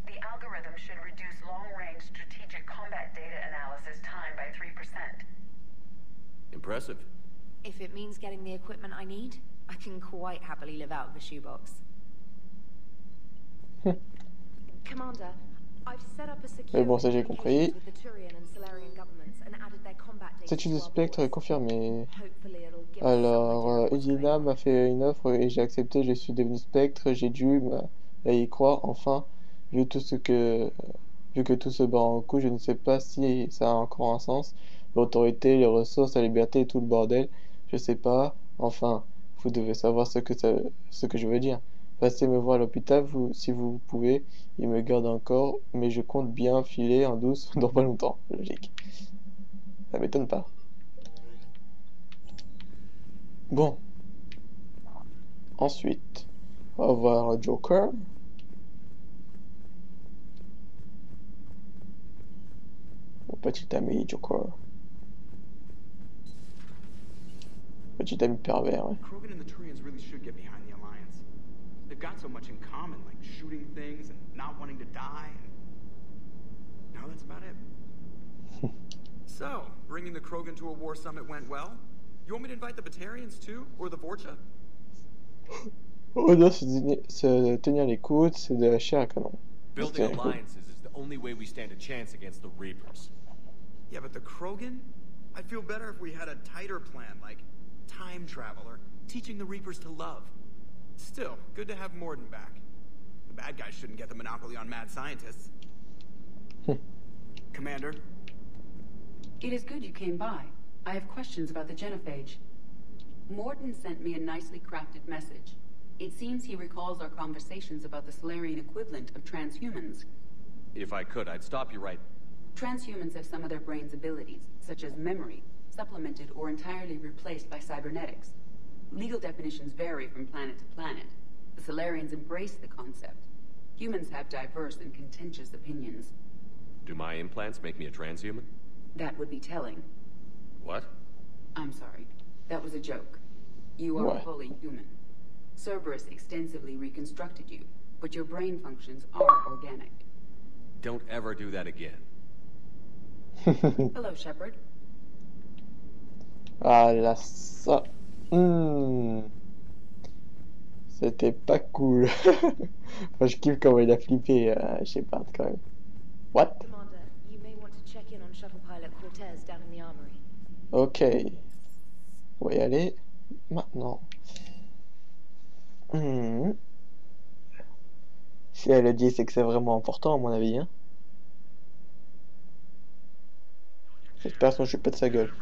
The algorithm should reduce long-range strategic combat data analysis time by 3%. Impressive. If it means getting the equipment I need, I can quite happily live out of a shoebox. Commander, Mais bon, ça j'ai compris. Statut de spectre est confirmé. Alors, Udina m'a fait une offre et j'ai accepté. Je suis devenu spectre. J'ai dû y croire. Enfin, vu que tout se bat en coups, je ne sais pas si ça a encore un sens. L'autorité, les ressources, la liberté et tout le bordel. Je sais pas. Enfin, vous devez savoir ce que je veux dire. Passez me voir à l'hôpital si vous pouvez. Il me garde encore, mais je compte bien filer en douce dans pas longtemps. Logique. Ça m'étonne pas. Bon. Ensuite, on va voir Joker. Mon petit ami Joker. Petit ami pervers, ouais. Krogan and the Turians really should get behind the Alliance. They've got so much in common, like shooting things and not wanting to die. And now that's about it. So, bringing the Krogan to a war summit went well? You want me to invite the Batarians too? Or the Vorcha? On doit se tenir les coudes, c'est de la chair à canon. Building alliances is the only way we stand a chance against the Reapers. Yeah, but the Krogan? I'd feel better if we had a tighter plan, like time travel or teaching the Reapers to love. Still, good to have Morden back. The bad guys shouldn't get the monopoly on mad scientists. Commander? It is good you came by. I have questions about the genophage. Morden sent me a nicely crafted message. It seems he recalls our conversations about the Solarian equivalent of transhumans. If I could, I'd stop you right. Transhumans have some of their brain's abilities, such as memory, supplemented or entirely replaced by cybernetics. Legal definitions vary from planet to planet. The Solarians embrace the concept. Humans have diverse and contentious opinions. Do my implants make me a transhuman? That would be telling. What? I'm sorry. That was a joke. You are fully human. Cerberus extensively reconstructed you, but your brain functions are organic. Don't ever do that again. Hello, Shepard. Voilà ça. C'était pas cool. Enfin, je kiffe comment il a flippé Shepard quand même. What? Commander, you may want to check in on shuttle pilot Cortez down in the armory. Ok. On va y aller maintenant. Si elle le dit, c'est que c'est vraiment important à mon avis. Hein. J'espère que je suis pas de sa gueule.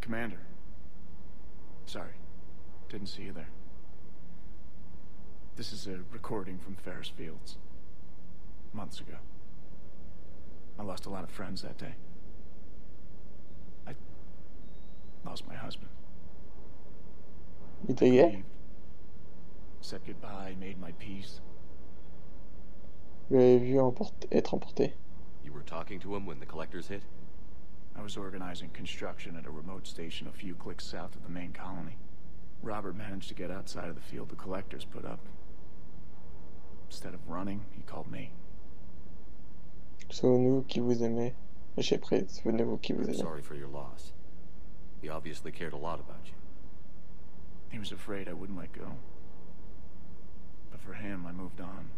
Commander. Sorry. Didn't see you there. This is a recording from Ferris Fields. Months ago. I lost a lot of friends that day. I lost my husband. You think yeah? Said goodbye, made my peace. Je l'ai vu être emporté. You were talking to him when the collectors hit? I was organizing construction at a remote station a few clicks south of the main colony. Robert managed to get outside of the field the collectors put up. Instead of running, he called me. Souvenez-vous qui vous aimez. Lâchez prise, souvenez-vous qui vous I'm aimez. sorry for your loss. He obviously cared a lot about you. He was afraid I wouldn't let go. But for him, I moved on.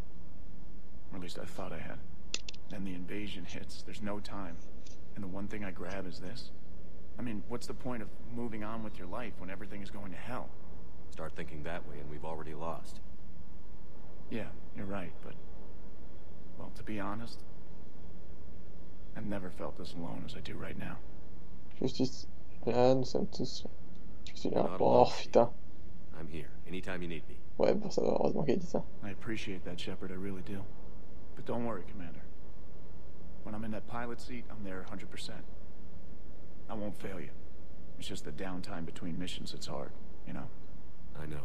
Or at least I thought I had. Then the invasion hits. There's no time. And the one thing I grab is this. I mean, what's the point of moving on with your life when everything is going to hell? Start thinking that way and we've already lost. Yeah, you're right, but... Well, to be honest, I've never felt as alone as I do right now. Je suis là, nous sommes tous là. Je suis là. Not Oh alone, putain. I'm here, anytime you need me. Ouais, bon, ça va, heureusement qu'elle dit ça. I appreciate that, Shepard, I really do. But don't worry, Commander. When I'm in that pilot seat, I'm there 100%. I won't fail you. It's just the downtime between missions that's hard, you know? I know.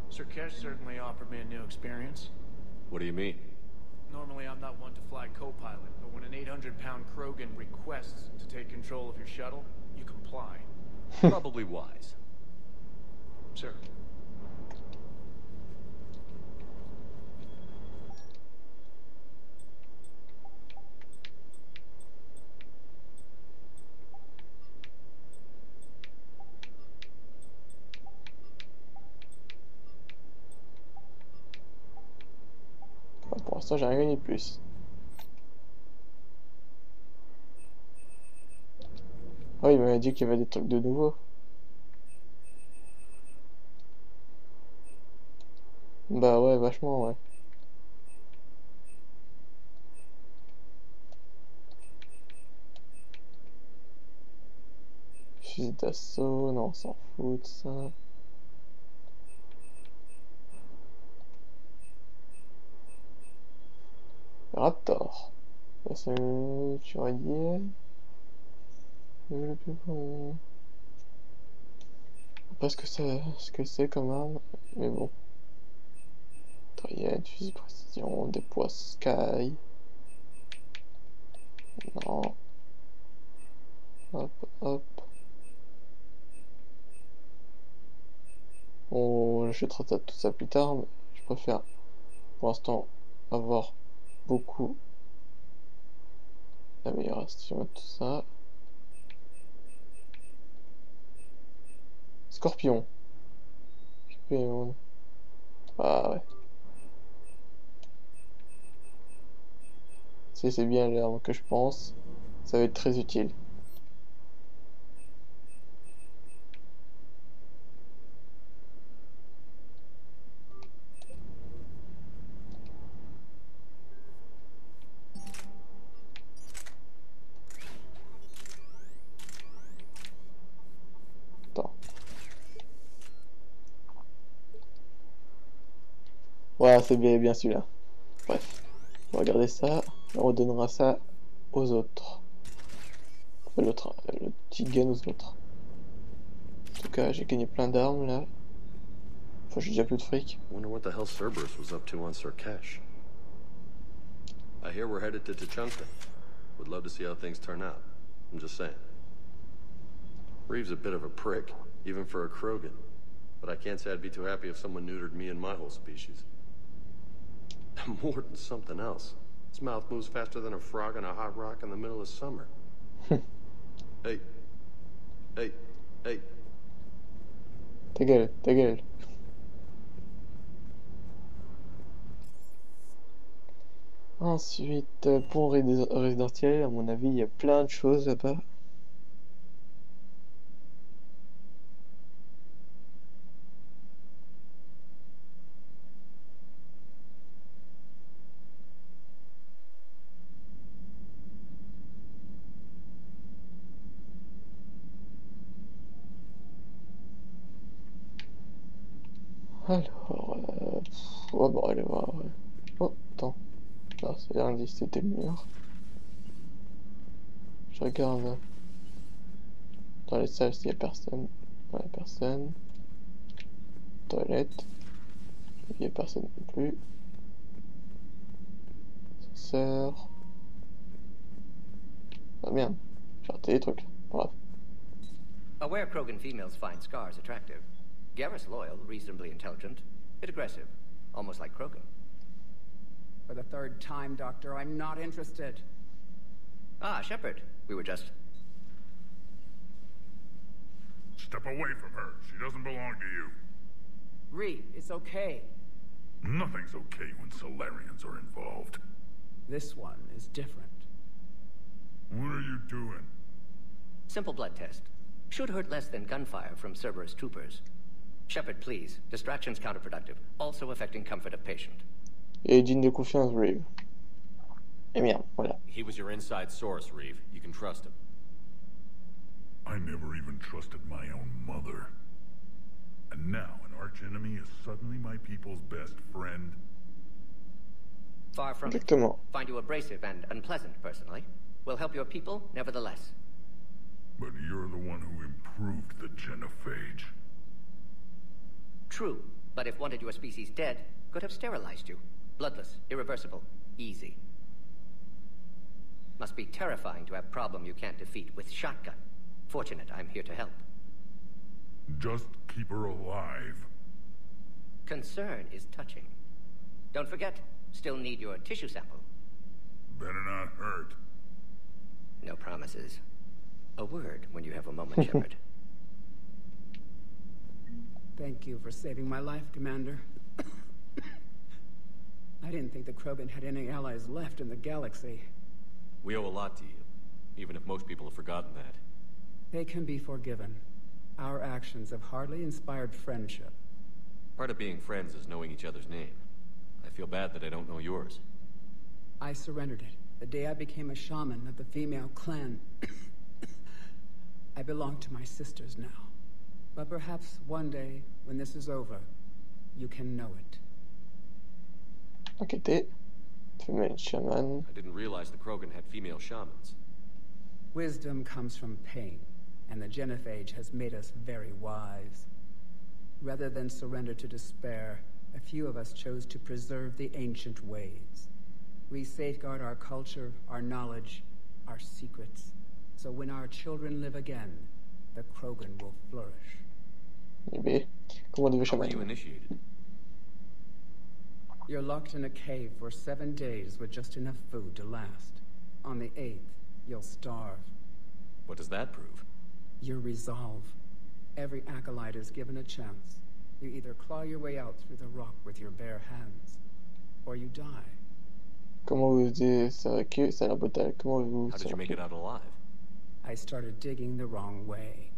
Sir Kesh certainly offered me a new experience. What do you mean? Normally I'm not one to fly co-pilot, but when an 800-pound Krogan requests to take control of your shuttle, you comply. Probably wise. Sir. Pour l'instant, j'ai rien gagné de plus. Ah, il m'avait dit qu'il y avait des trucs de nouveau. Bah ouais, vachement, ouais. Fusil d'assaut, non, on s'en fout de ça. Raptor. Ça c'est le Turien. Pas ce que c'est comme arme, mais bon. Turien, fusil précision, des poids sky. Non. Hop, hop. On jettera tout ça plus tard, mais je préfère pour l'instant avoir beaucoup d'amélioration et tout ça. Scorpion. Ah ouais. Si c'est bien l'arme que je pense, ça va être très utile. Voilà, c'est bien celui-là. Bref, on va regarder ça, on redonnera ça aux autres. Enfin, l'autre, le petit gun aux autres. En tout cas, j'ai gagné plein d'armes là. Enfin, j'ai déjà plus de fric. Wonder what the hell Cerberus was up to on Sir Kesh. I hear we're headed to Tchunka. Would love to see how things turn out. I'm just saying. Reeve's a bit of a prick, even for a Krogan. But I can't say I'd be too happy if someone neutered me and my whole species. More than something else. His mouth moves faster than a frog on a hot rock in the middle of summer. Hey. Hey. Hey. Ta gueule, ta gueule. Ensuite, pont résidentiel, à mon avis, il y a plein de choses là-bas. Alors, oh, bon, allez voir. Oh, attends. Là, c'est l'indice, c'était le mur. Je regarde dans les salles s'il n'y a personne. Il n'y a personne. Toilette. Il n'y a personne non plus. Ascenseur. Ah merde, j'ai raté des trucs. Bref. Aware Krogan females find scars attractive. Garrus loyal, reasonably intelligent, bit aggressive, almost like Krogan. For the third time, Doctor, I'm not interested. Ah, Shepard, we were just... Step away from her. She doesn't belong to you. Ree, it's okay. Nothing's okay when Solarians are involved. This one is different. What are you doing? Simple blood test. Should hurt less than gunfire from Cerberus troopers. Shepard, please. Distraction's counterproductive, also affecting comfort of patient. Et digne de confiance, Reeve. Et merde, voilà. He was your inside source, Reeve. You can trust him. I never even trusted my own mother. And now an archenemy is suddenly my people's best friend. Far from Exactement. it. Find you abrasive and unpleasant, personally. Will help your people, nevertheless. But you're the one who improved the genophage. True, But if wanted your species dead, could have sterilized you. Bloodless, irreversible, easy. Must be terrifying to have problem you can't defeat with shotgun. Fortunate I'm here to help. Just keep her alive. Concern is touching. Don't forget, still need your tissue sample. Better not hurt. No promises. A word when you have a moment, Shepard. Thank you for saving my life, Commander. I didn't think the Krogan had any allies left in the galaxy. We owe a lot to you, even if most people have forgotten that. They can be forgiven. Our actions have hardly inspired friendship. Part of being friends is knowing each other's name. I feel bad that I don't know yours. I surrendered it the day I became a shaman of the female clan. I belong to my sisters now. But perhaps one day, when this is over, you can know it. Enquêter. Femelle shaman. I didn't realize the Krogan had female shamans. Wisdom comes from pain, and the genophage has made us very wise. Rather than surrender to despair, a few of us chose to preserve the ancient ways. We safeguard our culture, our knowledge, our secrets, so when our children live again, the Krogan will flourish. Maybe. Comment devait How were shaman? you initiated? You're locked in a cave for 7 days with just enough food to last. On the 8th, you'll starve. What does that prove? Your resolve. Every acolyte is given a chance. You either claw your way out through the rock with your bare hands, or you die. Comment vous dites ça que ça a l'air brutal? Comment vous How did you make it out alive? I started digging the wrong way.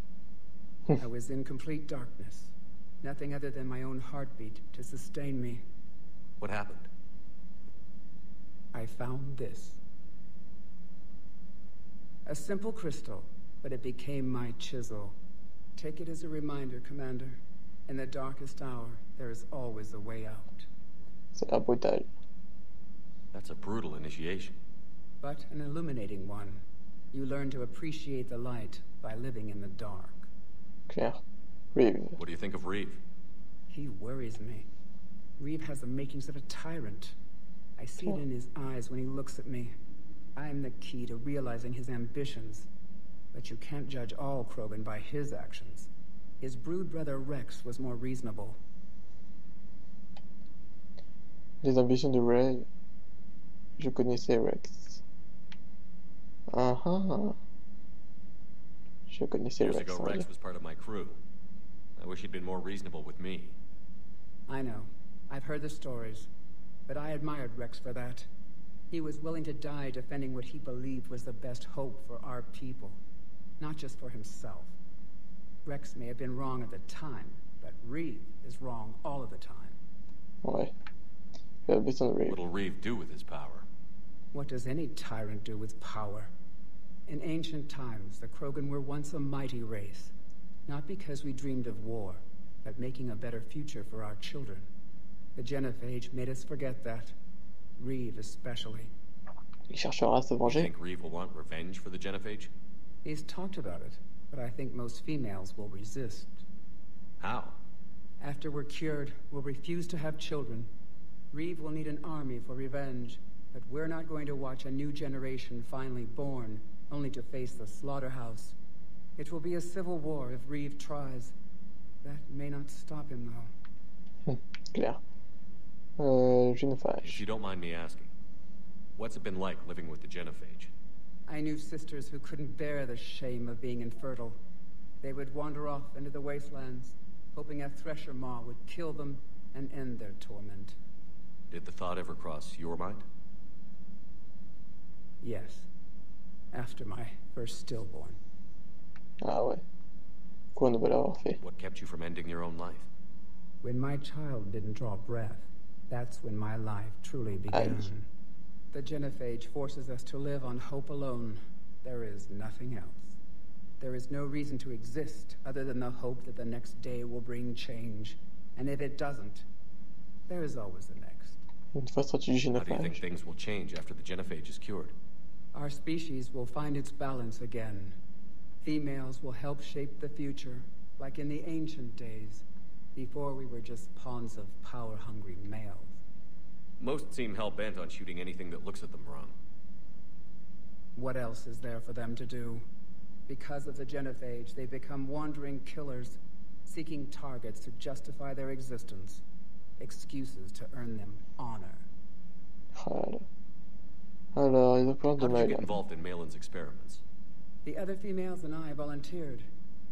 I was in complete darkness. Nothing other than my own heartbeat to sustain me. What happened? I found this. A simple crystal, but it became my chisel. Take it as a reminder, Commander. In the darkest hour, there is always a way out. Ça a l'air brutal. That's a brutal initiation. But an illuminating one. You learn to appreciate the light by living in the dark. Claire. Reeve. What do you think of Reeve? He worries me. Reeve has the makings of a tyrant. I see it in his eyes when he looks at me. I am the key to realizing his ambitions. But you can't judge all Krogan by his actions. His brood brother Rex was more reasonable. Les ambitions de Ray. Je connaissais Rex. Je connaissais Years Rex. ago, Rex was part of my crew. I wish he'd been more reasonable with me. I know. I've heard the stories. But I admired Rex for that. He was willing to die defending what he believed was the best hope for our people. Not just for himself. Rex may have been wrong at the time, but Reeve is wrong all of the time. Ouais. Based on Reeve. What'll Reeve do with his power? What does any tyrant do with power? In ancient times, the Krogan were once a mighty race. Not because we dreamed of war, but making a better future for our children. The genophage made us forget that. Reeve especially. Il cherchera à se You venger. think Reeve will want revenge for the genophage? He's talked about it, but I think most females will resist. How? After we're cured, we'll refuse to have children. Reeve will need an army for revenge, but we're not going to watch a new generation finally born, only to face the slaughterhouse. It will be a civil war if Reeve tries. That may not stop him, though. Claire. If Genophage. you don't mind me asking, what's it been like living with the genophage? I knew sisters who couldn't bear the shame of being infertile. They would wander off into the wastelands, hoping a thresher maw would kill them and end their torment. Did the thought ever cross your mind? Yes. After my first stillborn. Ah ouais. Quoi ne peut l'avoir fait? What kept you from ending your own life? When my child didn't draw breath, that's when my life truly began. Aïe. The genophage forces us to live on hope alone. There is nothing else. There is no reason to exist other than the hope that the next day will bring change. And if it doesn't, there is always the next. Une fois stratégie How do you think genophage. things will change after the genophage is cured? Our species will find its balance again. Females will help shape the future, like in the ancient days. Before we were just pawns of power-hungry males. Most seem hell-bent on shooting anything that looks at them wrong. What else is there for them to do? Because of the genophage, they become wandering killers, seeking targets to justify their existence, excuses to earn them honor. Alors, ils ont peur de How did you Malin. get involved in Malin's experiments? The other females and I volunteered.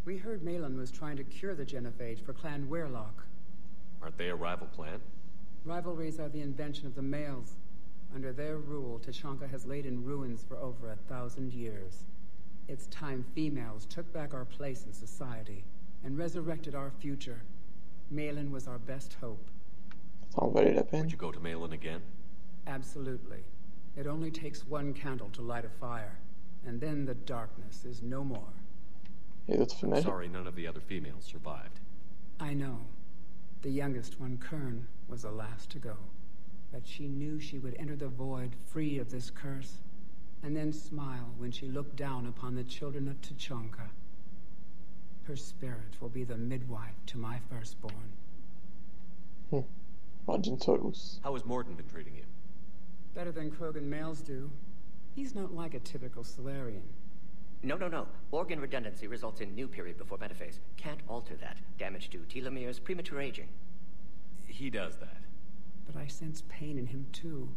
We heard Malin was trying to cure the genophage for Clan Weirlock. Aren't they a rival clan? Rivalries are the invention of the males. Under their rule, Tuchanka has laid in ruins for over 1,000 years. It's time females took back our place in society and resurrected our future. Malin was our best hope. Ça en valait la peine. Would you go to Malin again? Absolutely. It only takes one candle to light a fire, and then the darkness is no more. Et d'autres femelles? Sorry, none of the other females survived. I know. The youngest one, Kern, was the last to go. But she knew she would enter the void free of this curse, and then smile when she looked down upon the children of Tuchanka. Her spirit will be the midwife to my firstborn. Margin Solus. How has Morden been treating you? Better than Krogan males do. He's not like a typical Solarian. No. Organ redundancy results in new period before metaphase. Can't alter that. Damage to telomeres, premature aging. He does that. But I sense pain in him too.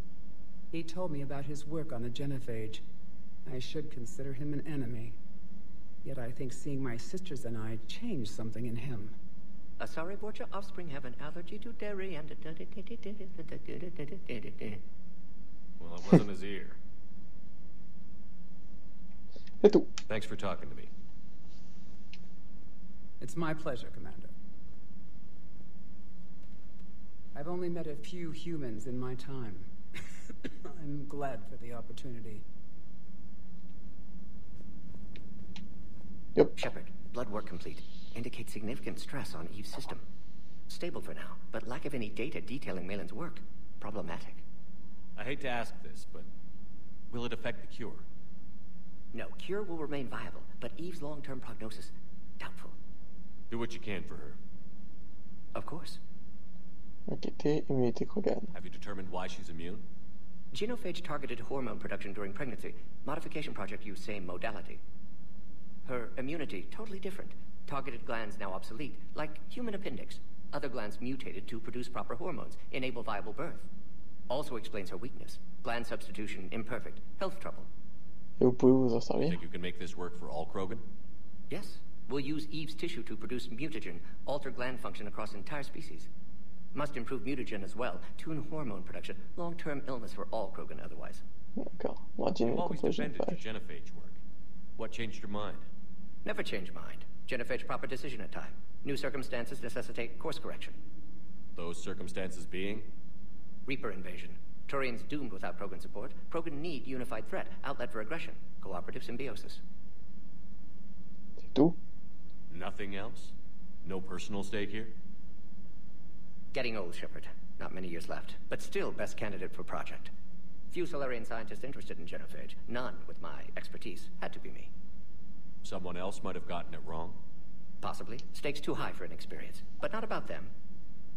He told me about his work on the genophage. I should consider him an enemy. Yet I think seeing my sisters and I changed something in him. Sorry, Borgia offspring have an allergy to dairy and... Well, it wasn't his ear. C'est tout. Thanks for talking to me. It's my pleasure, Commander. I've only met a few humans in my time. I'm glad for the opportunity. Yep. Shepard, blood work complete. Indicates significant stress on Eve's system. Stable for now, but lack of any data detailing Malin's work. Problematic. I hate to ask this, but will it affect the cure? No, cure will remain viable, but Eve's long-term prognosis, doubtful. Do what you can for her. Of course. Enquêter, immunité Krogan. Have you determined why she's immune? Genophage targeted hormone production during pregnancy. Modification project used same modality. Her immunity, totally different. Targeted glands now obsolete, like human appendix. Other glands mutated to produce proper hormones, enable viable birth. Also explains her weakness. Gland substitution imperfect. Health trouble. Et vous pouvez vous en You servir? think you can make this work for all Krogan? Yes. We'll use Eve's tissue to produce mutagen, alter gland function across entire species. Must improve mutagen as well, tune hormone production. Long-term illness for all Krogan otherwise. D'accord. Margin You've always contre defended the genophage. genophage work. What changed your mind? Never change mind. Genophage proper decision at time. New circumstances necessitate course correction. Those circumstances being? Reaper invasion. Turians doomed without Krogan support. Krogan need unified threat, outlet for aggression, cooperative symbiosis. C'est tout? Nothing else? No personal stake here? Getting old, Shepard. Not many years left, but still best candidate for project. Few Solarian scientists interested in genophage. None with my expertise. Had to be me. Someone else might have gotten it wrong? Possibly. Stakes too high for inexperience. But not about them.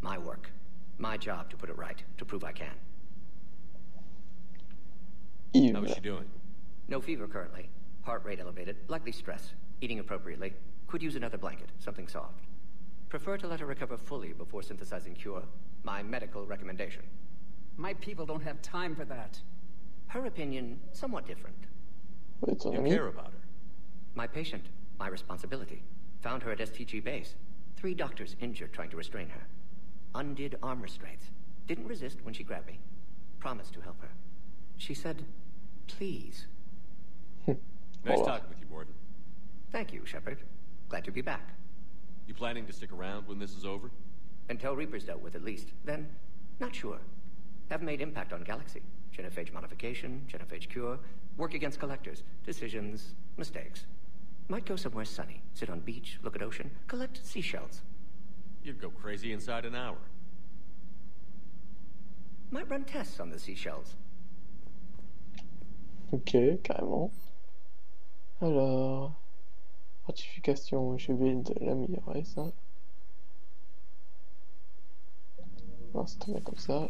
My work. My job to put it right, to prove I can. Yves. How is she doing? No fever currently. Heart rate elevated, likely stress. Eating appropriately. Could use another blanket, something soft. Prefer to let her recover fully before synthesizing cure. My medical recommendation. My people don't have time for that. Her opinion, somewhat different. Vous êtes son You ami? care about her. My patient, my responsibility. Found her at STG base. 3 doctors injured trying to restrain her. Undid arm restraints. Didn't resist when she grabbed me. Promised to help her. She said, please. Nice talking with you, Morden. Thank you, Shepard. Glad to be back. You planning to stick around when this is over? Until Reaper's dealt with, at least. Then, not sure. Have made impact on Galaxy. Genophage modification, genophage cure, work against collectors, decisions, mistakes. Might go somewhere sunny, sit on beach, look at ocean, collect seashells. You'd go crazy inside an hour. Might run tests on the seashells. Ok, carrément. Alors... Ratification, je vais de l'améliorer ça. Non, c'est très bien comme ça.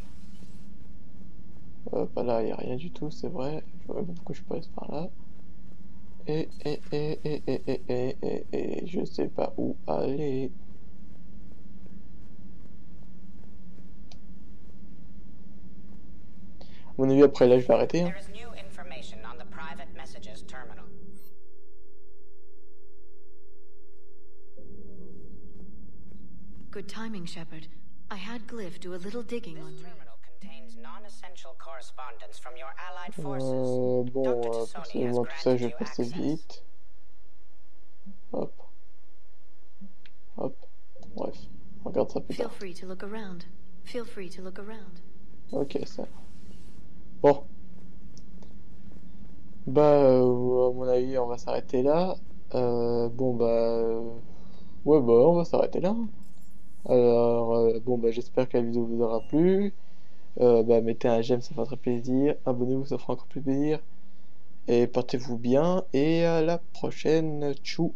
Bah là, il n'y a rien du tout, c'est vrai. Je vois pas pourquoi je passe par là. Et je sais pas où aller. À mon avis, après là, je vais arrêter. Hein. Good timing, Shepard. I had Glyph do a little digging on you. Bon, personnellement, tout ça, je vais passer vite. Hop. Hop. Bref, on regarde ça plus tard. Feel free to look around. Feel free to look around. Ok, ça. Bon. Bah, à mon avis, on va s'arrêter là. Bon, bah... ouais, bah, on va s'arrêter là. Alors, bon, bah, j'espère que la vidéo vous aura plu. Bah, mettez un j'aime, ça fera très plaisir. Abonnez-vous, ça fera encore plus plaisir. Et portez-vous bien. Et à la prochaine. Tchou.